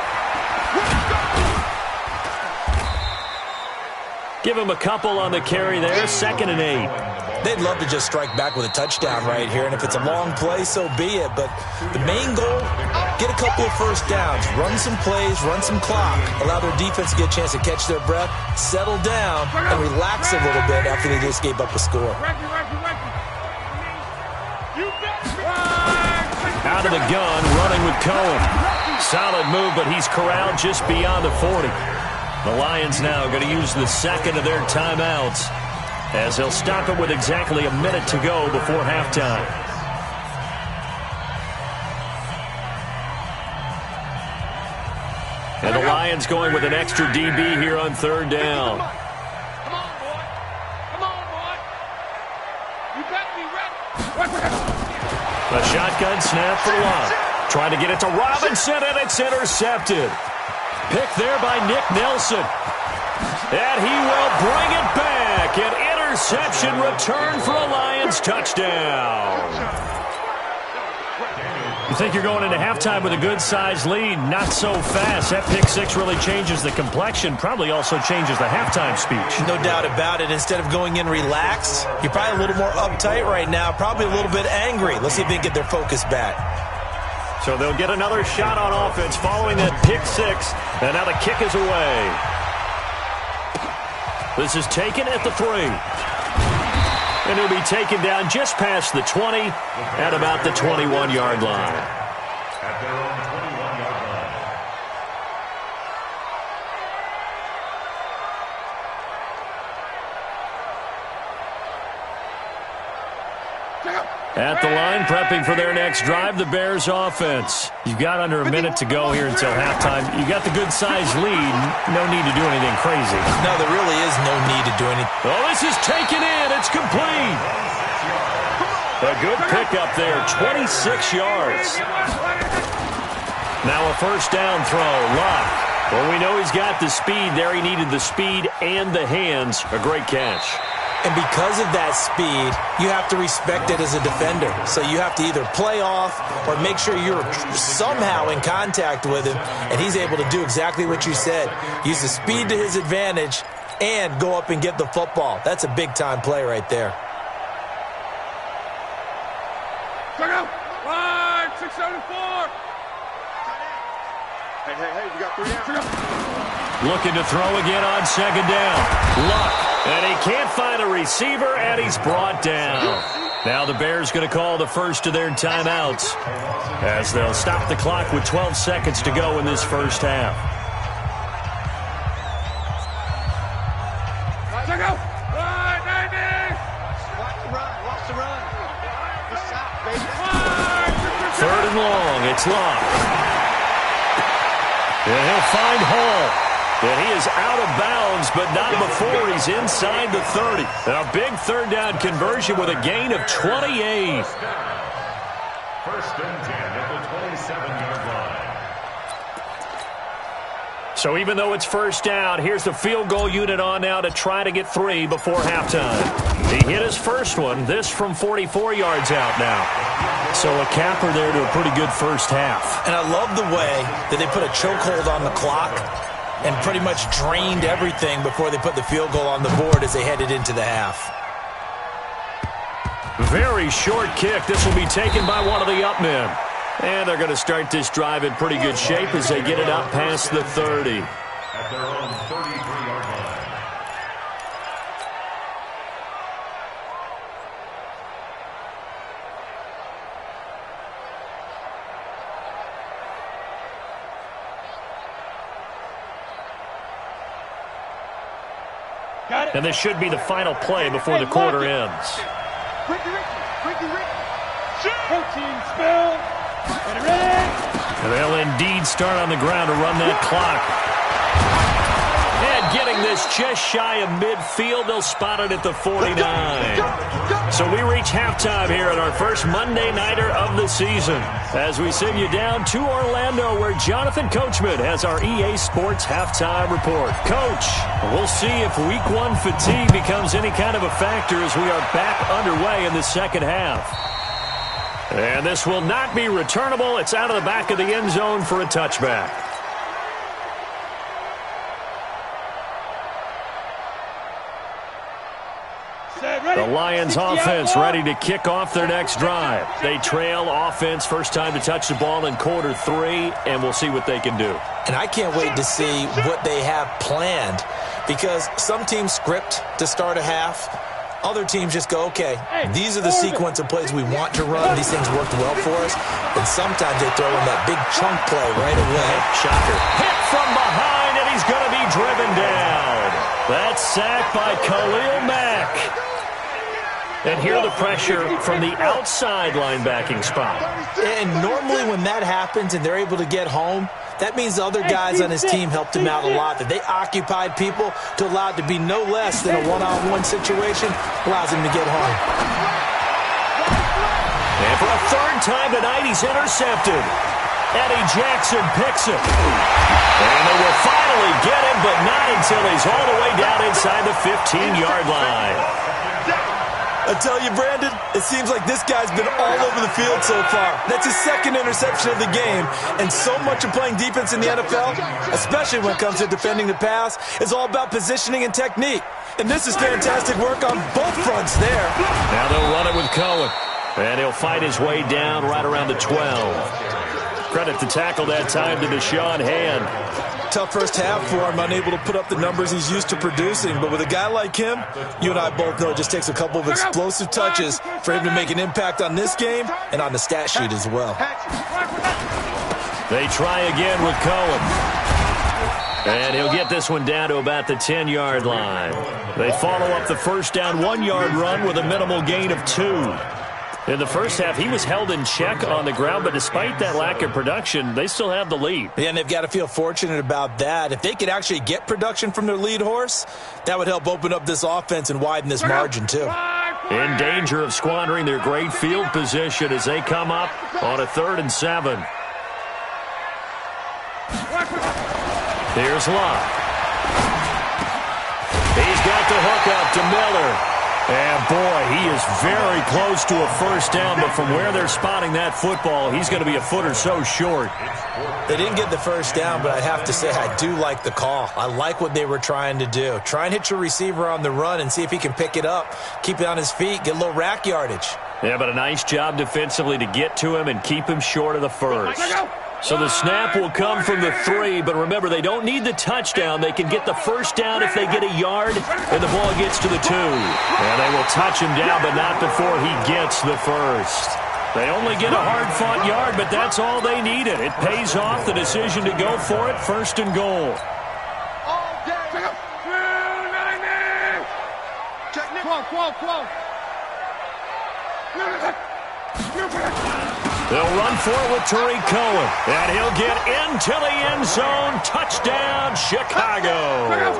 Give him a couple on the carry there, 2nd and 8. They'd love to just strike back with a touchdown right here, and if it's a long play, so be it. But the main goal, get a couple of first downs, run some plays, run some clock, allow their defense to get a chance to catch their breath, settle down, and relax a little bit after they just gave up a score. Out of the gun, running with Cohen. Solid move, but he's corralled just beyond the 40. The Lions now going to use the second of their timeouts, as they'll stop it with exactly a minute to go before halftime. And the Lions going with an extra DB here on 3rd down. Come on, boy. Come on, boy. You better be ready. A shotgun snap for Love. Trying to get it to Robinson, and it's intercepted. Picked there by Nick Nelson. And he will bring it back. An interception return for a Lions touchdown. You think you're going into halftime with a good-sized lead? Not so fast. That pick six really changes the complexion, probably also changes the halftime speech. No doubt about it. Instead of going in relaxed, you're probably a little more uptight right now, probably a little bit angry. Let's see if they can get their focus back. So they'll get another shot on offense following that pick six, and now the kick is away. This is taken at the 3. And he'll be taken down just past the 20 at about the 21-yard line. At their own 21-yard line. At the line, prepping for their next drive, the Bears offense. You've got under a minute to go here until halftime. You got the good-sized lead. No need to do anything crazy. No, there really is no need to do anything. Oh, this is taken in. It's complete. A good pickup there, 26 yards. Now a first down throw, Luck. Well, we know he's got the speed there. He needed the speed and the hands. A great catch. And because of that speed, you have to respect it as a defender. So you have to either play off or make sure you're somehow in contact with him, and he's able to do exactly what you said. Use the speed to his advantage and go up and get the football. That's a big-time play right there. Check out. Line 674. Hey, we got 3 down. Looking to throw again on second down. Luck. And he can't find a receiver, and he's brought down. Now the Bears going to call the first of their timeouts, as they'll stop the clock with 12 seconds to go in this first half. Check out. Line 90. Watch the run. Good shot, baby. 3rd and long. It's Luck. And he'll find Hall. And he is out of bounds, but not before he's inside the 30. A big third down conversion with a gain of 28. First and 10 at the 27-yard line. So even though it's first down, here's the field goal unit on now to try to get 3 before halftime. He hit his first one, this from 44 yards out now. So a capper there to a pretty good first half. And I love the way that they put a chokehold on the clock and pretty much drained everything before they put the field goal on the board as they headed into the half. Very short kick. This will be taken by one of the up men. And they're going to start this drive in pretty good shape as they get it up past the 30. At their own 33-yard line. And this should be the final play before the quarter ends. Protein spill. And they'll indeed start on the ground to run that clock. And getting this just shy of midfield, they'll spot it at the 49. So we reach halftime here at our first Monday Nighter of the season as we send you down to Orlando where Jonathan Coachman has our EA Sports Halftime Report. Coach, we'll see if Week 1 fatigue becomes any kind of a factor as we are back underway in the second half. And this will not be returnable. It's out of the back of the end zone for a touchback. The Lions offense ready to kick off their next drive. They trail offense first time to touch the ball in quarter 3, and we'll see what they can do. And I can't wait to see what they have planned because some teams script to start a half. Other teams just go, okay, these are the sequence of plays we want to run. These things worked well for us. And sometimes they throw in that big chunk play right away. Shocker. Hit from behind, and he's going to be driven down. That's sacked by Khalil Mack. And here the pressure from the outside linebacking spot. And normally when that happens and they're able to get home, that means the other guys on his team helped him out a lot. That they occupied people to allow it to be no less than a one-on-one situation allows him to get home. And for a third time tonight, he's intercepted. Eddie Jackson picks it. And they will finally get him, but not until he's all the way down inside the 15-yard line. I tell you, Brandon, it seems like this guy's been all over the field so far. That's his second interception of the game. And so much of playing defense in the NFL, especially when it comes to defending the pass, is all about positioning and technique. And this is fantastic work on both fronts there. Now they'll run it with Cohen. And he'll fight his way down right around the 12. Credit the tackle that time to Deshaun Hand. Tough first half for him, unable to put up the numbers he's used to producing. But with a guy like him, you and I both know it just takes a couple of explosive touches for him to make an impact on this game and on the stat sheet as well. They try again with Cohen. And he'll get this one down to about the 10-yard line. They follow up the first down 1-yard run with a minimal gain of 2. In the first half, he was held in check on the ground, but despite that lack of production, they still have the lead. Yeah, and they've got to feel fortunate about that. If they could actually get production from their lead horse, that would help open up this offense and widen this margin, too. In danger of squandering their great field position as they come up on a 3rd and 7. Here's Locke. He's got the hook up to Miller. And, boy, he is very close to a first down, but from where they're spotting that football, he's going to be a foot or so short. They didn't get the first down, but I have to say I do like the call. I like what they were trying to do. Try and hit your receiver on the run and see if he can pick it up, keep it on his feet, get a little rack yardage. Yeah, but a nice job defensively to get to him and keep him short of the first. So the snap will come from the 3, but remember, they don't need the touchdown. They can get the first down if they get a yard, and the ball gets to the 2. And they will touch him down, but not before he gets the first. They only get a hard-fought yard, but that's all they needed. It pays off the decision to go for it, 1st and goal. They'll run for it with Tariq Cohen. And he'll get into the end zone. Touchdown, Chicago.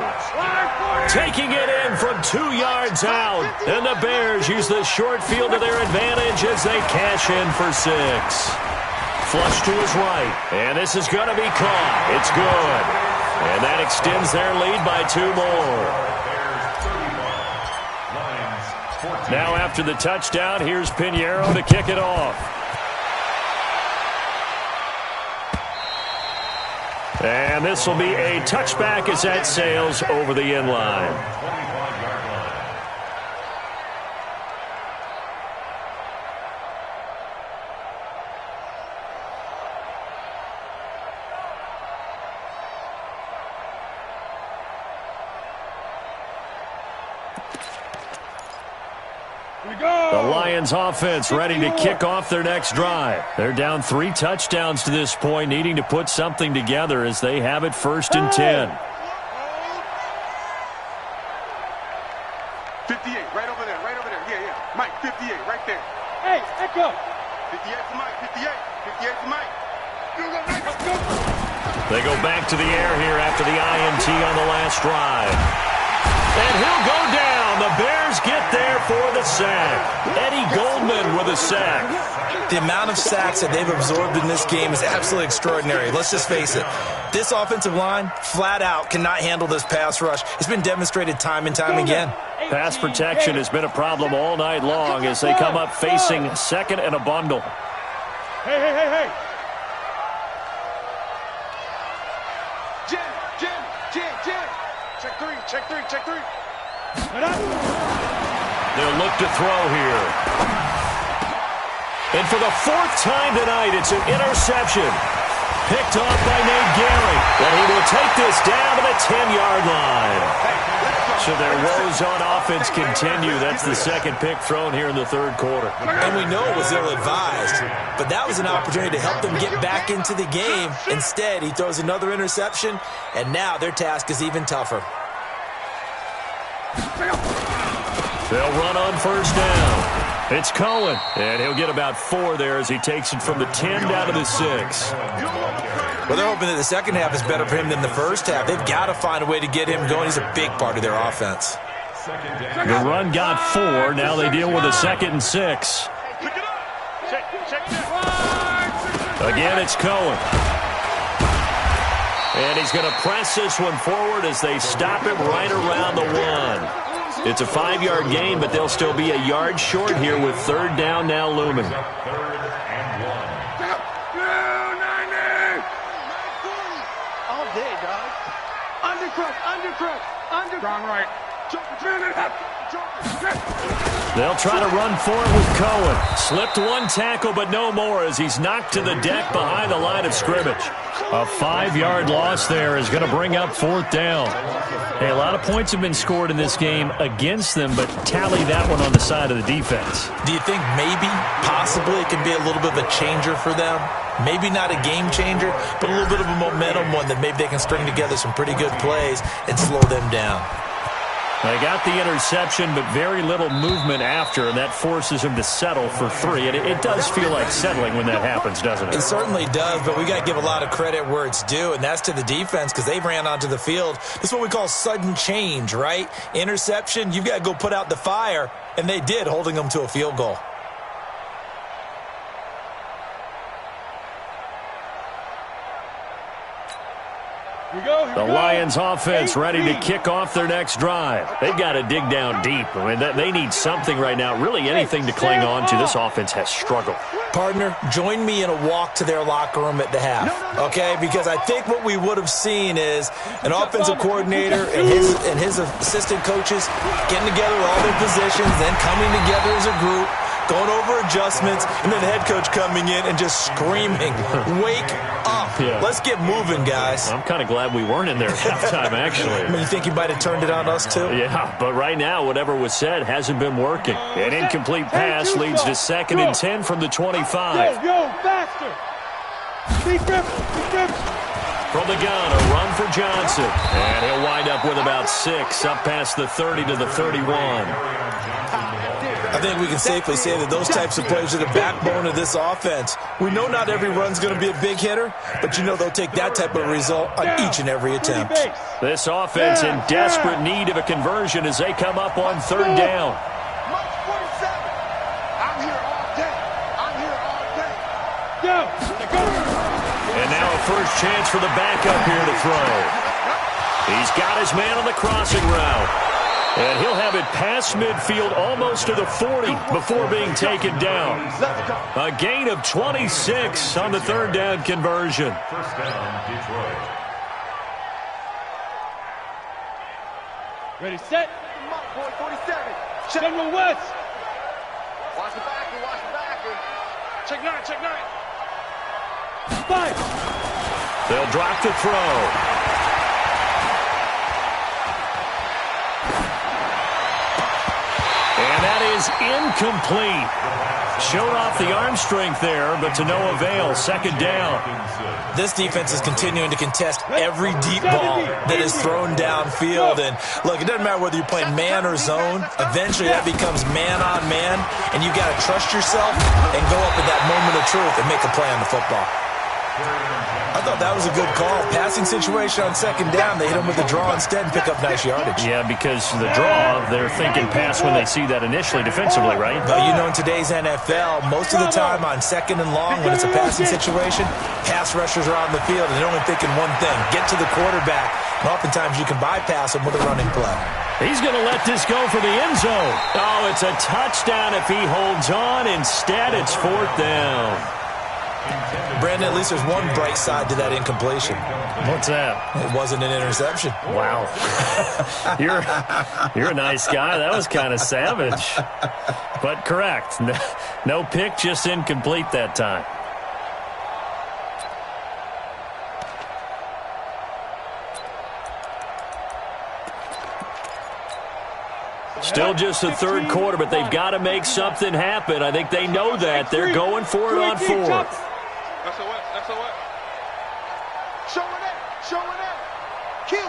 Taking it in from 2 yards out. And the Bears use the short field to their advantage as they cash in for 6. Flush to his right. And this is going to be caught. It's good. And that extends their lead by 2 more. Now after the touchdown, here's Pinheiro to kick it off. And this will be a touchback as that sails over the end line. The Lions offense ready to kick off their next drive. They're down 3 touchdowns to this point, needing to put something together as they have it 1st and 10. 58, right over there, right over there. Yeah. Mike, 58, right there. Hey, Echo. 58 for Mike, 58. 58 for Mike. They go back to the air here after the INT on the last drive. And he'll go down. The Bears get there for the sack. Eddie Goldman with a sack. The amount of sacks that they've absorbed in this game is absolutely extraordinary. Let's just face it. This offensive line, flat out, cannot handle this pass rush. It's been demonstrated time and time again. Pass protection has been a problem all night long as they come up facing 2nd and a bundle. Hey. Jim. Check three. They'll look to throw here. And for the 4th time tonight, it's an interception. Picked off by Nate Gehring. And he will take this down to the 10-yard line. So their woes on offense continue. That's the 2nd pick thrown here in the 3rd quarter. And we know it was ill-advised, but that was an opportunity to help them get back into the game. Instead, he throws another interception, and now their task is even tougher. They'll run on 1st down. It's Cohen, and he'll get about 4 there as he takes it from the 10 down to the 6. Well, they're hoping that the second half is better for him than the first half. They've got to find a way to get him going. He's a big part of their offense. The run got 4. Now they deal with a 2nd and 6. Again, it's Cohen. And he's going to press this one forward as they stop him right around the 1. It's a 5-yard gain, but they'll still be a yard short here with 3rd down now looming. 3rd and 1. All day, dog. Undercrook. Strong right. They'll try to run for it with Cohen. Slipped 1 tackle, but no more as he's knocked to the deck behind the line of scrimmage. A 5-yard loss there is going to bring up 4th down. Hey, a lot of points have been scored in this game against them, but tally that one on the side of the defense. Do you think maybe, possibly, it could be a little bit of a changer for them? Maybe not a game changer, but a little bit of a momentum one that maybe they can string together some pretty good plays and slow them down. They got the interception, but very little movement after, and that forces him to settle for 3. And it does feel like settling when that happens, doesn't it? It certainly does, but we got to give a lot of credit where it's due, and that's to the defense because they ran onto the field. This is what we call sudden change, right? Interception, you've got to go put out the fire, and they did, holding them to a field goal. The Lions offense ready to kick off their next drive. They've got to dig down deep. I mean, they need something right now, really anything to cling on to. This offense has struggled. Partner, join me in a walk to their locker room at the half, okay? Because I think what we would have seen is an offensive coordinator and his assistant coaches getting together all their positions, then coming together as a group, going over adjustments, and then the head coach coming in and just screaming, wake up. Yeah. Let's get moving, guys. I'm kind of glad we weren't in there at halftime, actually. I mean, you think he might have turned it on us, too? Yeah, but right now, whatever was said hasn't been working. An incomplete pass leads to 2nd and 10 from the 25. Yo, faster. Be careful. From the gun, a run for Johnson. And he'll wind up with about 6, up past the 30 to the 31. I think we can safely say that those types of plays are the backbone of this offense. We know not every run's going to be a big hitter, but you know they'll take that type of result on each and every attempt. This offense in desperate need of a conversion as they come up on third down. And now a first chance for the backup here to throw. He's got his man on the crossing route. And he'll have it past midfield almost to the 40 before being taken down. A gain of 26 on the third down conversion. First down, Detroit. Ready, set. 47. General West. Watch the backer, watch the backer. Check nine, check nine. 5. They'll drop the throw. And that is incomplete. Showed off the arm strength there, but to no avail. Second down. This defense is continuing to contest every deep ball that is thrown downfield. And, look, it doesn't matter whether you're playing man or zone. Eventually that becomes man on man, and you've got to trust yourself and go up at that moment of truth and make a play on the football. I thought that was a good call. Passing situation on second down, they hit him with the draw instead and pick up nice yardage. Yeah, because the draw, they're thinking pass when they see that initially defensively, right? But you know, in today's NFL, most of the time on second and long, when it's a passing situation, pass rushers are on the field and they're only thinking one thing, get to the quarterback. And oftentimes you can bypass them with a running play. He's going to let this go for the end zone. Oh, it's a touchdown if he holds on. Instead, it's fourth down. Brandon, at least there's one bright side to that incompletion. What's that? It wasn't an interception. Wow. You're a nice guy. That was kind of savage. But correct. No pick, just incomplete that time. Still just the third quarter, but they've got to make something happen. I think they know that. They're going for it on fourth. SOS. Showing it. Kill.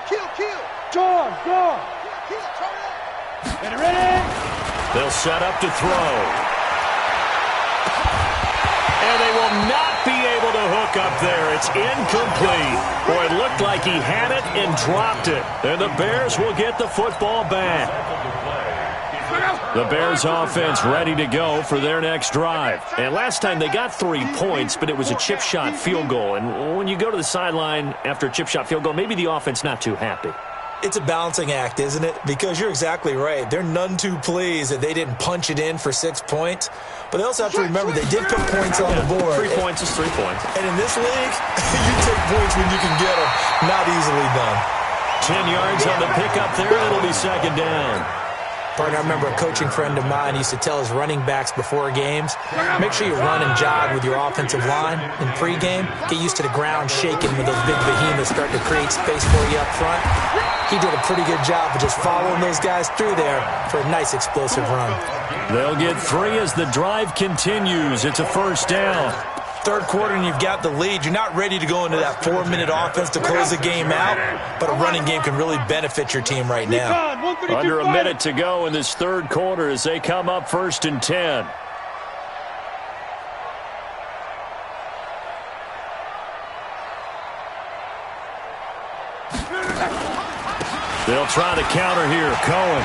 Go. Kill, turn it. Ready. They'll set up to throw. And they will not be able to hook up there. It's incomplete. Boy, it looked like he had it and dropped it. And the Bears will get the football back. The Bears offense ready to go for their next drive. And last time they got 3 points, but it was a chip shot field goal. And when you go to the sideline after a chip shot field goal, maybe the offense not too happy. It's a balancing act, isn't it? Because you're exactly right. They're none too pleased that they didn't punch it in for 6 points. But they also have to remember they did put points on the board. 3 points is 3 points. And in this league, you take points when you can get them. Not easily done. 10 yards on the pickup there. It'll be second down. Partner, I remember a coaching friend of mine used to tell his running backs before games, make sure you run and jog with your offensive line in pregame. Get used to the ground shaking with those big behemoths starting to create space for you up front. He did a pretty good job of just following those guys through there for a nice explosive run. They'll get 3 as the drive continues. It's a first down. Third quarter and you've got the lead. You're not ready to go into that 4-minute offense to close the game out, but a running game can really benefit your team right now. Under a minute to go in this third quarter as they come up first and 10. They'll try the counter here. Cohen.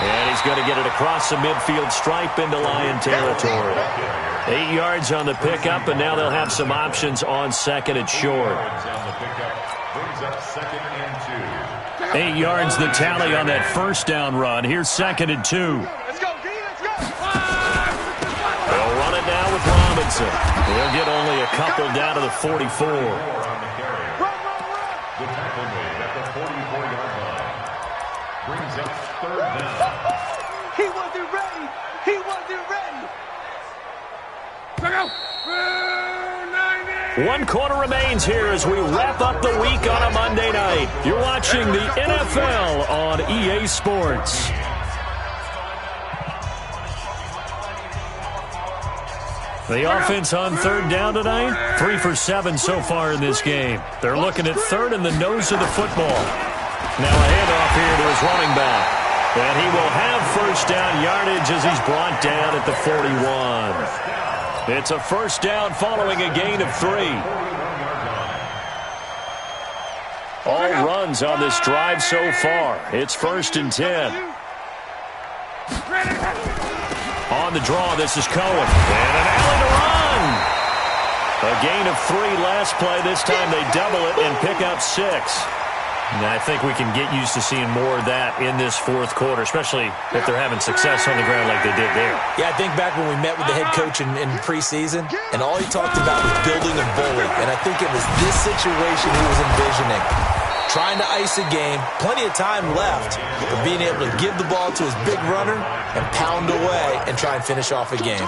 And he's going to get it across the midfield stripe into Lion territory. 8 yards on the pickup, and now they'll have some options on second and short. 8 yards the tally on that first down run. Here's second and 2. Let's go, D, let's go. They'll run it now with Robinson. They'll get only a couple down to the 44. The tackle made at the 44-yard line. Brings up third down. He wasn't ready. One quarter remains here as we wrap up the week on a Monday night. You're watching the NFL on EA Sports. The offense on third down tonight, 3 for 7 so far in this game. They're looking at third in the nose of the football. Now a handoff here to his running back. And he will have first down yardage as he's brought down at the 41. It's a first down following a gain of 3. All runs on this drive so far. It's 1st and 10. On the draw, this is Cohen. And an alley to run. A gain of 3 last play. This time they double it and pick up 6. And I think we can get used to seeing more of that in this fourth quarter, especially if they're having success on the ground like they did there. Yeah, I think back when we met with the head coach in preseason, and all he talked about was building a bully. And I think it was this situation he was envisioning. Trying to ice a game, plenty of time left, but being able to give the ball to his big runner and pound away and try and finish off a game.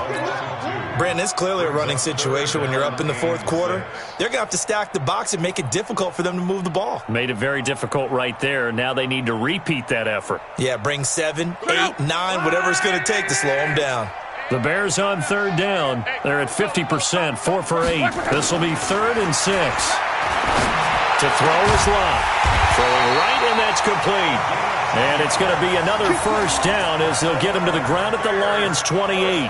Brandon, it's clearly a running situation when you're up in the fourth quarter. They're going to have to stack the box and make it difficult for them to move the ball. Made it very difficult right there. Now they need to repeat that effort. Yeah, bring 7, 8, 9, whatever it's going to take to slow them down. The Bears on third down. They're at 50%, 4 for 8. This will be 3rd and 6. To throw is Lott. Throwing right, and that's complete. And it's going to be another first down as they'll get him to the ground at the Lions' 28.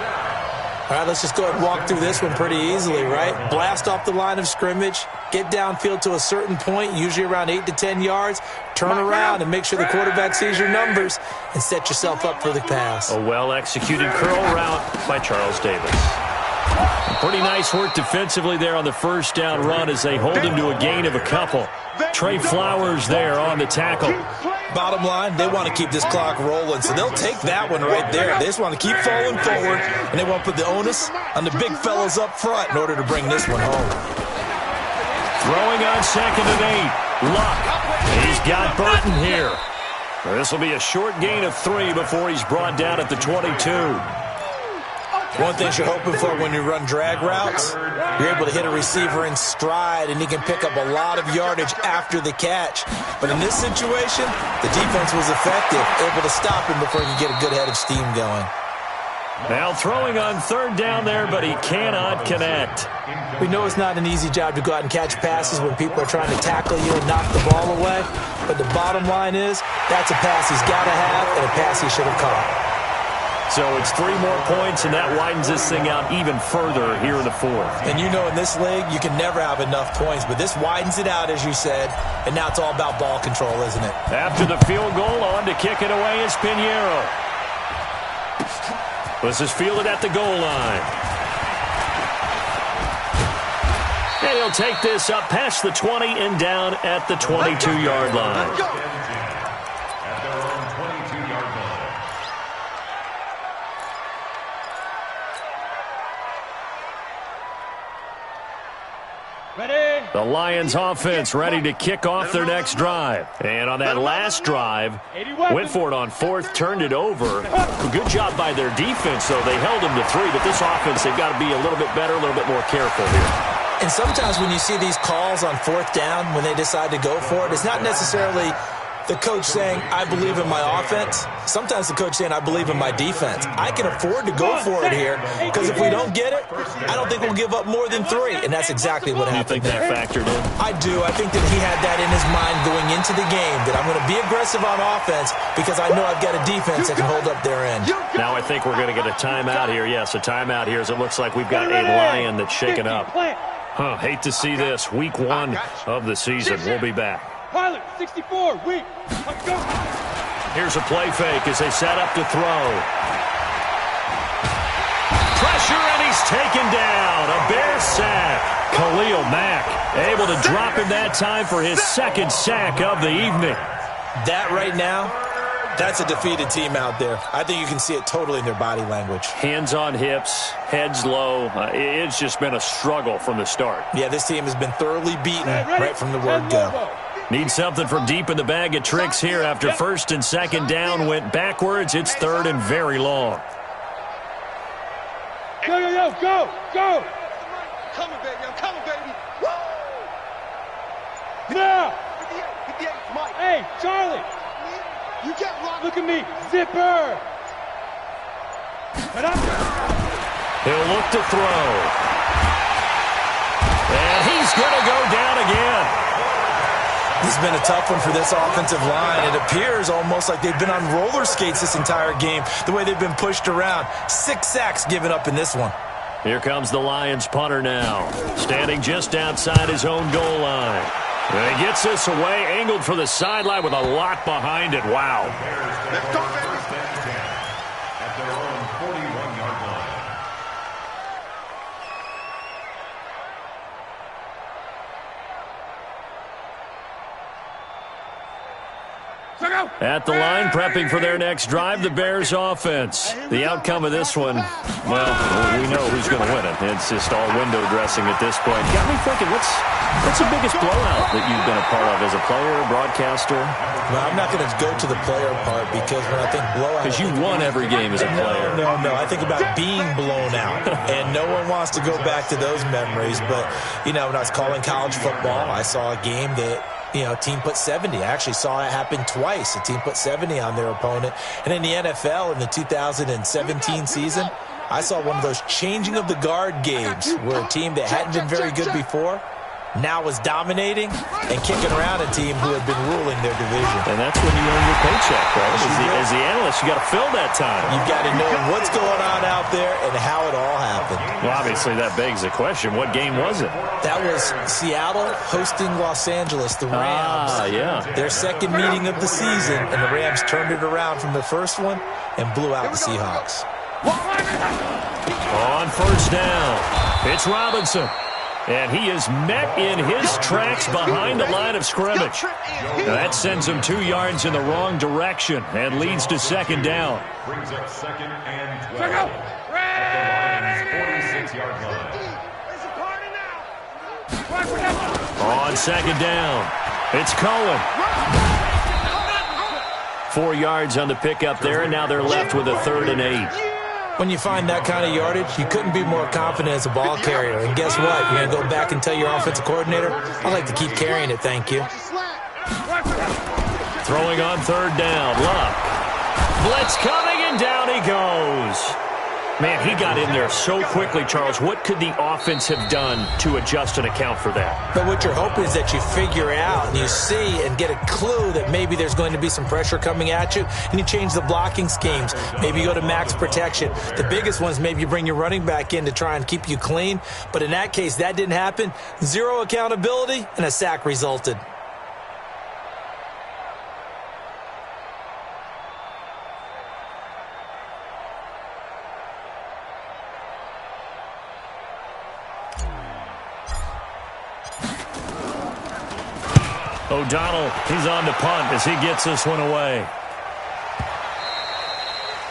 All right, let's just go ahead and walk through this one pretty easily, right? Blast off the line of scrimmage, get downfield to a certain point, usually around 8 to 10 yards, turn around and make sure the quarterback sees your numbers and set yourself up for the pass. A well-executed curl route by Charles Davis. Pretty nice work defensively there on the first down run as they hold him to a gain of a couple. Trey Flowers there on the tackle. Bottom line, they want to keep this clock rolling, so they'll take that one right there. They just want to keep falling forward, and they want to put the onus on the big fellas up front in order to bring this one home. Throwing on 2nd and 8. Luck. He's got Burton here. This will be a short gain of 3 before he's brought down at the 22. One thing you're hoping for when you run drag routes, you're able to hit a receiver in stride, and he can pick up a lot of yardage after the catch. But in this situation, the defense was effective, able to stop him before he could get a good head of steam going. Now throwing on 3rd down there, but he cannot connect. We know it's not an easy job to go out and catch passes when people are trying to tackle you and knock the ball away. But the bottom line is, that's a pass he's got to have and a pass he should have caught. So it's 3 more points, and that widens this thing out even further here in the 4th. And you know in this league, you can never have enough points, but this widens it out, as you said, and now it's all about ball control, isn't it? After the field goal, on to kick it away is Pinheiro. This is fielded at the goal line. And he'll take this up past the 20 and down at the 22-yard line. The Lions offense ready to kick off their next drive. And on that last drive, went for it on 4th, turned it over. Good job by their defense, though. They held him to 3, but this offense, they've got to be a little bit better, a little bit more careful here. And sometimes when you see these calls on 4th down, when they decide to go for it, it's not necessarily the coach saying, I believe in my offense. Sometimes the coach saying, I believe in my defense. I can afford to go for it here because if we don't get it, I don't think we'll give up more than 3. And that's exactly what happened. You think that factored in? I do. I think that he had that in his mind going into the game, that I'm going to be aggressive on offense because I know I've got a defense that can hold up their end. Now I think we're going to get a timeout here. Yes, a timeout here as it looks like we've got a Lion that's shaken up. Hate to see this. Week 1 of the season. We'll be back. Pilot, 64, weak. Let's go. Here's a play fake as they set up to throw. Pressure, and he's taken down. A Bear sack. Khalil Mack able to drop him that time for his 2nd sack of the evening. That right now, that's a defeated team out there. I think you can see it totally in their body language. Hands on hips, heads low. It's just been a struggle from the start. Yeah, this team has been thoroughly beaten right from the word go. Need something from deep in the bag of tricks here after 1st and 2nd down went backwards. It's 3rd and very long. Go, go, go, go, go. Coming, baby. I'm coming, baby. Woo! Now. 58, Mike. Hey, Charlie. You get rocked. Look at me. Zipper. He'll look to throw. And he's going to go down again. This has been a tough one for this offensive line. It appears almost like they've been on roller skates this entire game, the way they've been pushed around. 6 sacks given up in this one. Here comes the Lions punter now, standing just outside his own goal line. And he gets this away, angled for the sideline with a lot behind it. Wow. Let's go, baby. At their own 41-yard line. At the line, prepping for their next drive, the Bears offense. The outcome of this one, well, we know who's going to win it. It's just all window dressing at this point. Got me thinking, what's the biggest blowout that you've been a part of as a player, broadcaster? Well, I'm not going to go to the player part because when I think blowout... Because you won every game as a player. No. I think about being blown out. And no one wants to go back to those memories. But, when I was calling college football, I saw a game that... a team put 70. I actually saw it happen twice. A team put 70 on their opponent. And in the NFL, in the 2017 season, I saw one of those changing of the guard games where a team that hadn't been very good before now was dominating and kicking around a team who had been ruling their division. And that's when you earn your paycheck, right? As the analyst, you got to fill that time. You've got to know what's going on out there and how it all happened. Well, obviously, that begs the question, what game was it? That was Seattle hosting Los Angeles, the Rams. Yeah. Their second meeting of the season, and the Rams turned it around from the first one and blew out the Seahawks. On first down, it's Robinson. And he is met in his tracks behind the line of scrimmage. Now that sends him 2 yards in the wrong direction and leads to second down. Brings up second and 12 at the Lions' 46-yard line. On second down, it's Cohen. 4 yards on the pickup there, and now they're left with a 3rd and 8. When you find that kind of yardage, you couldn't be more confident as a ball carrier. And guess what? You're going to go back and tell your offensive coordinator, I'd like to keep carrying it, thank you. Throwing on 3rd down, Luck. Blitz coming, and down he goes. Man, he got in there so quickly, Charles. What could the offense have done to adjust and account for that? But what you're hoping is that you figure out and you see and get a clue that maybe there's going to be some pressure coming at you, and you change the blocking schemes. Maybe you go to max protection. The biggest one is maybe you bring your running back in to try and keep you clean. But in that case, that didn't happen. 0 accountability, and a sack resulted. O'Donnell, he's on to punt as he gets this one away.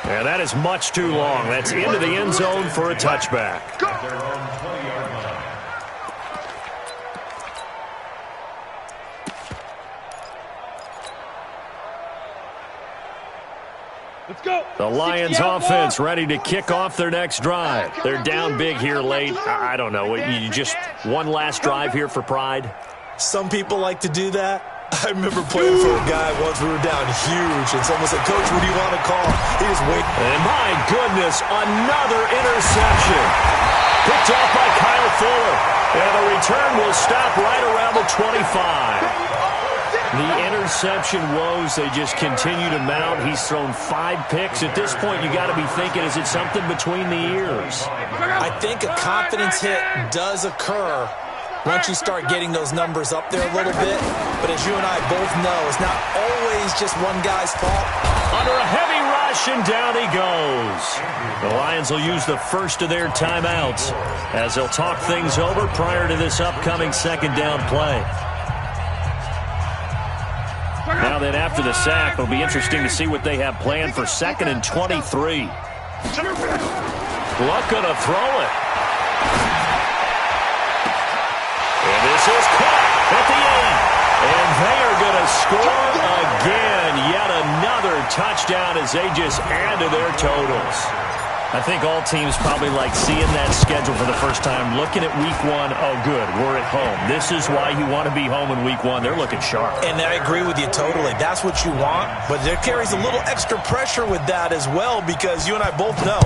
And that is much too long. That's into the end zone for a touchback. At their own 20-yard line. Let's go. The Lions offense ready to kick off their next drive. They're down big here late. I don't know. You just one last drive here for pride? Some people like to do that. I remember playing for a guy once. We were down huge, and someone said, Coach, what do you want to call? He just waited. And my goodness, another interception. Picked off by Kyle Fuller. And the return will stop right around the 25. The interception woes, they just continue to mount. He's thrown 5 picks. At this point, you got to be thinking, is it something between the ears? I think a confidence hit does occur once you start getting those numbers up there a little bit. But as you and I both know, it's not always just one guy's fault. Under a heavy rush, and down he goes. The Lions will use the first of their timeouts as they'll talk things over prior to this upcoming second down play. Now then, after the sack, it'll be interesting to see what they have planned for 2nd and 23. Luck gonna throw it. And this is caught at the end. And they are going to score again. Yet another touchdown as they just add to their totals. I think all teams probably like seeing that schedule for the first time, looking at week 1. Oh, good, we're at home. This is why you want to be home in week 1. They're looking sharp. And I agree with you totally. That's what you want. But there carries a little extra pressure with that as well, because you and I both know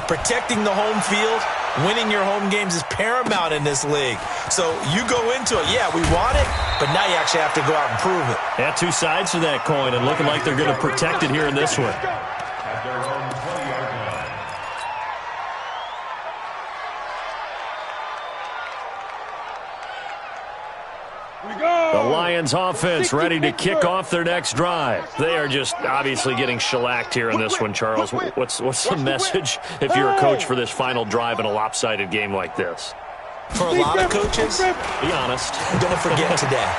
protecting the home field Winning your home games is paramount in this league. So you go into it, yeah, we want it, but now you actually have to go out and prove it. Yeah, two sides to that coin, and looking like they're going to protect it here in this one. At their own 20-yard line. The Lions offense ready to kick off their next drive. They are just obviously getting shellacked here in this one, Charles. What's the message if you're a coach for this final drive in a lopsided game like this? For a lot of coaches, be honest. Don't forget today.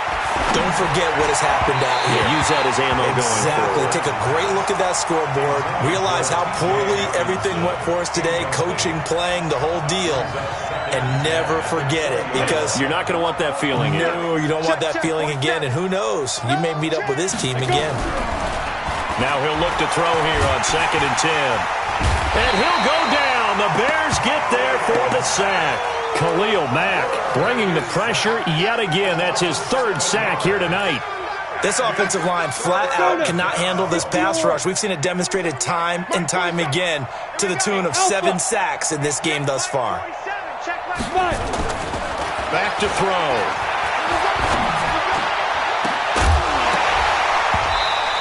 Don't forget what has happened out here. Use that as ammo going forward. Take a great look at that scoreboard. Realize how poorly everything went for us today. Coaching, playing, the whole deal. And never forget it, because you're not going to want that feeling again. No, you don't want that feeling again. And who knows? You may meet up with this team again. Now he'll look to throw here on 2nd and 10. And he'll go down. The Bears get there for the sack. Khalil Mack bringing the pressure yet again. That's his 3rd sack here tonight. This offensive line flat out cannot handle this pass rush. We've seen it demonstrated time and time again to the tune of 7 sacks in this game thus far. Back to throw.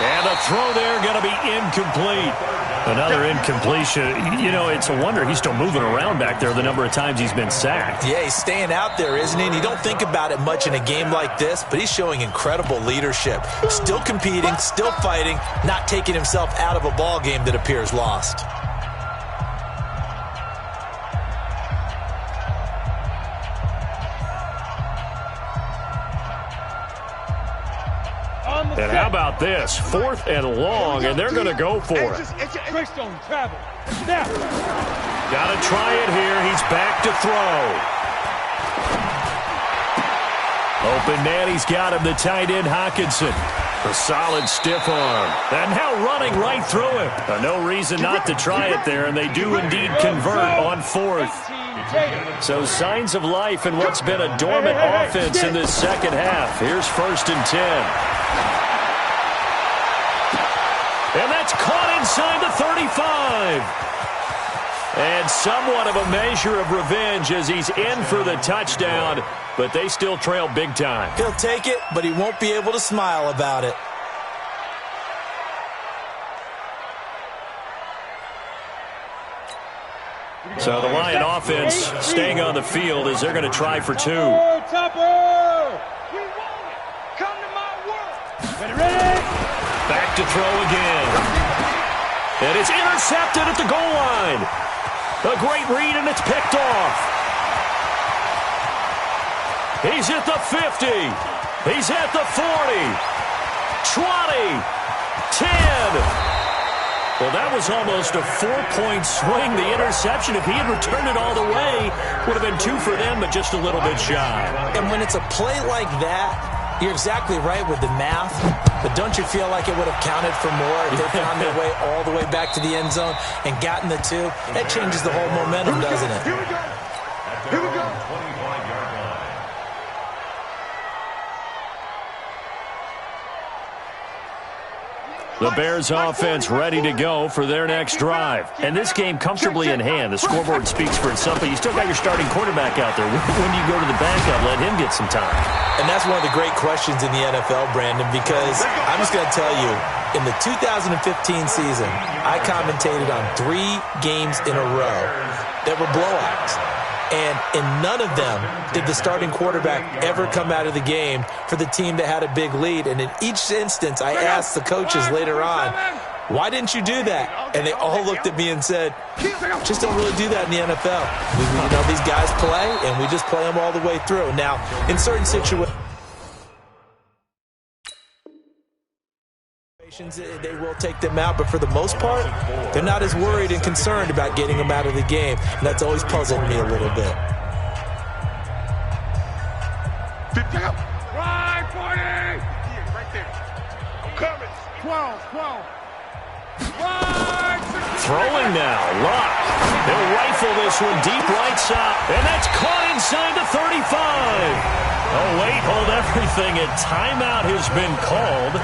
And a throw there going to be incomplete. Another incompletion. You know, it's a wonder he's still moving around back there the number of times he's been sacked. Yeah, he's staying out there, isn't he? And you don't think about it much in a game like this, but he's showing incredible leadership. Still competing, still fighting, not taking himself out of a ball game that appears lost. And how about this? 4th and long, and they're going to go for it. Travel. Got to try it here. He's back to throw. Open man, he's got him, the tight end, Hockenson. A solid stiff arm. And now running right through him. No reason not to try it there, and they do indeed convert on 4th. So signs of life in what's been a dormant offense in this second half. Here's 1st and 10. And that's caught inside the 35. And somewhat of a measure of revenge as he's in for the touchdown, but they still trail big time. He'll take it, but he won't be able to smile about it. So the Lion offense staying on the field as they're going to try for 2. Back to throw again. And it's intercepted at the goal line. A great read, and it's picked off. He's at the 50. He's at the 40. 20. 10. Well, that was almost a 4-point swing. The interception, if he had returned it all the way, would have been 2 for them, but just a little bit shy. And when it's a play like that, you're exactly right with the math, but don't you feel like it would have counted for more if they found their way all the way back to the end zone and gotten the 2? That changes the whole momentum, doesn't it? Here we go. Here we go. 25-yard line. The Bears offense ready to go for their next drive. And this game comfortably in hand. The scoreboard speaks for itself, but you still got your starting quarterback out there. When you go to the backup, let him get some time. And that's one of the great questions in the NFL, Brandon, because I'm just going to tell you, in the 2015 season, I commentated on 3 games in a row that were blowouts. And in none of them did the starting quarterback ever come out of the game for the team that had a big lead. And in each instance, I asked the coaches later on, why didn't you do that? And they all looked at me and said, just don't really do that in the NFL. You know, these guys play, and we just play them all the way through. Now, in certain situations, they will take them out, but for the most part, they're not as worried and concerned about getting them out of the game. And that's always puzzled me a little bit. Right, 40! Right there. I'm coming. 12. Right. Throwing now, Luck. They'll rifle this one deep right side, and that's caught inside the 35. Oh, wait, hold everything. A timeout has been called.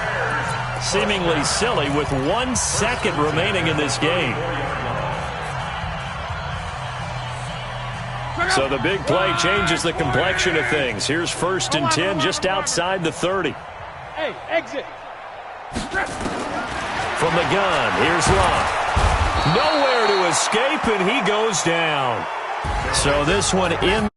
Seemingly silly with 1 second remaining in this game. So the big play changes the complexion of things. Here's 1st and 10 just outside the 30. Hey, exit. From the gun, here's Love. Nowhere to escape, and he goes down. So this one in.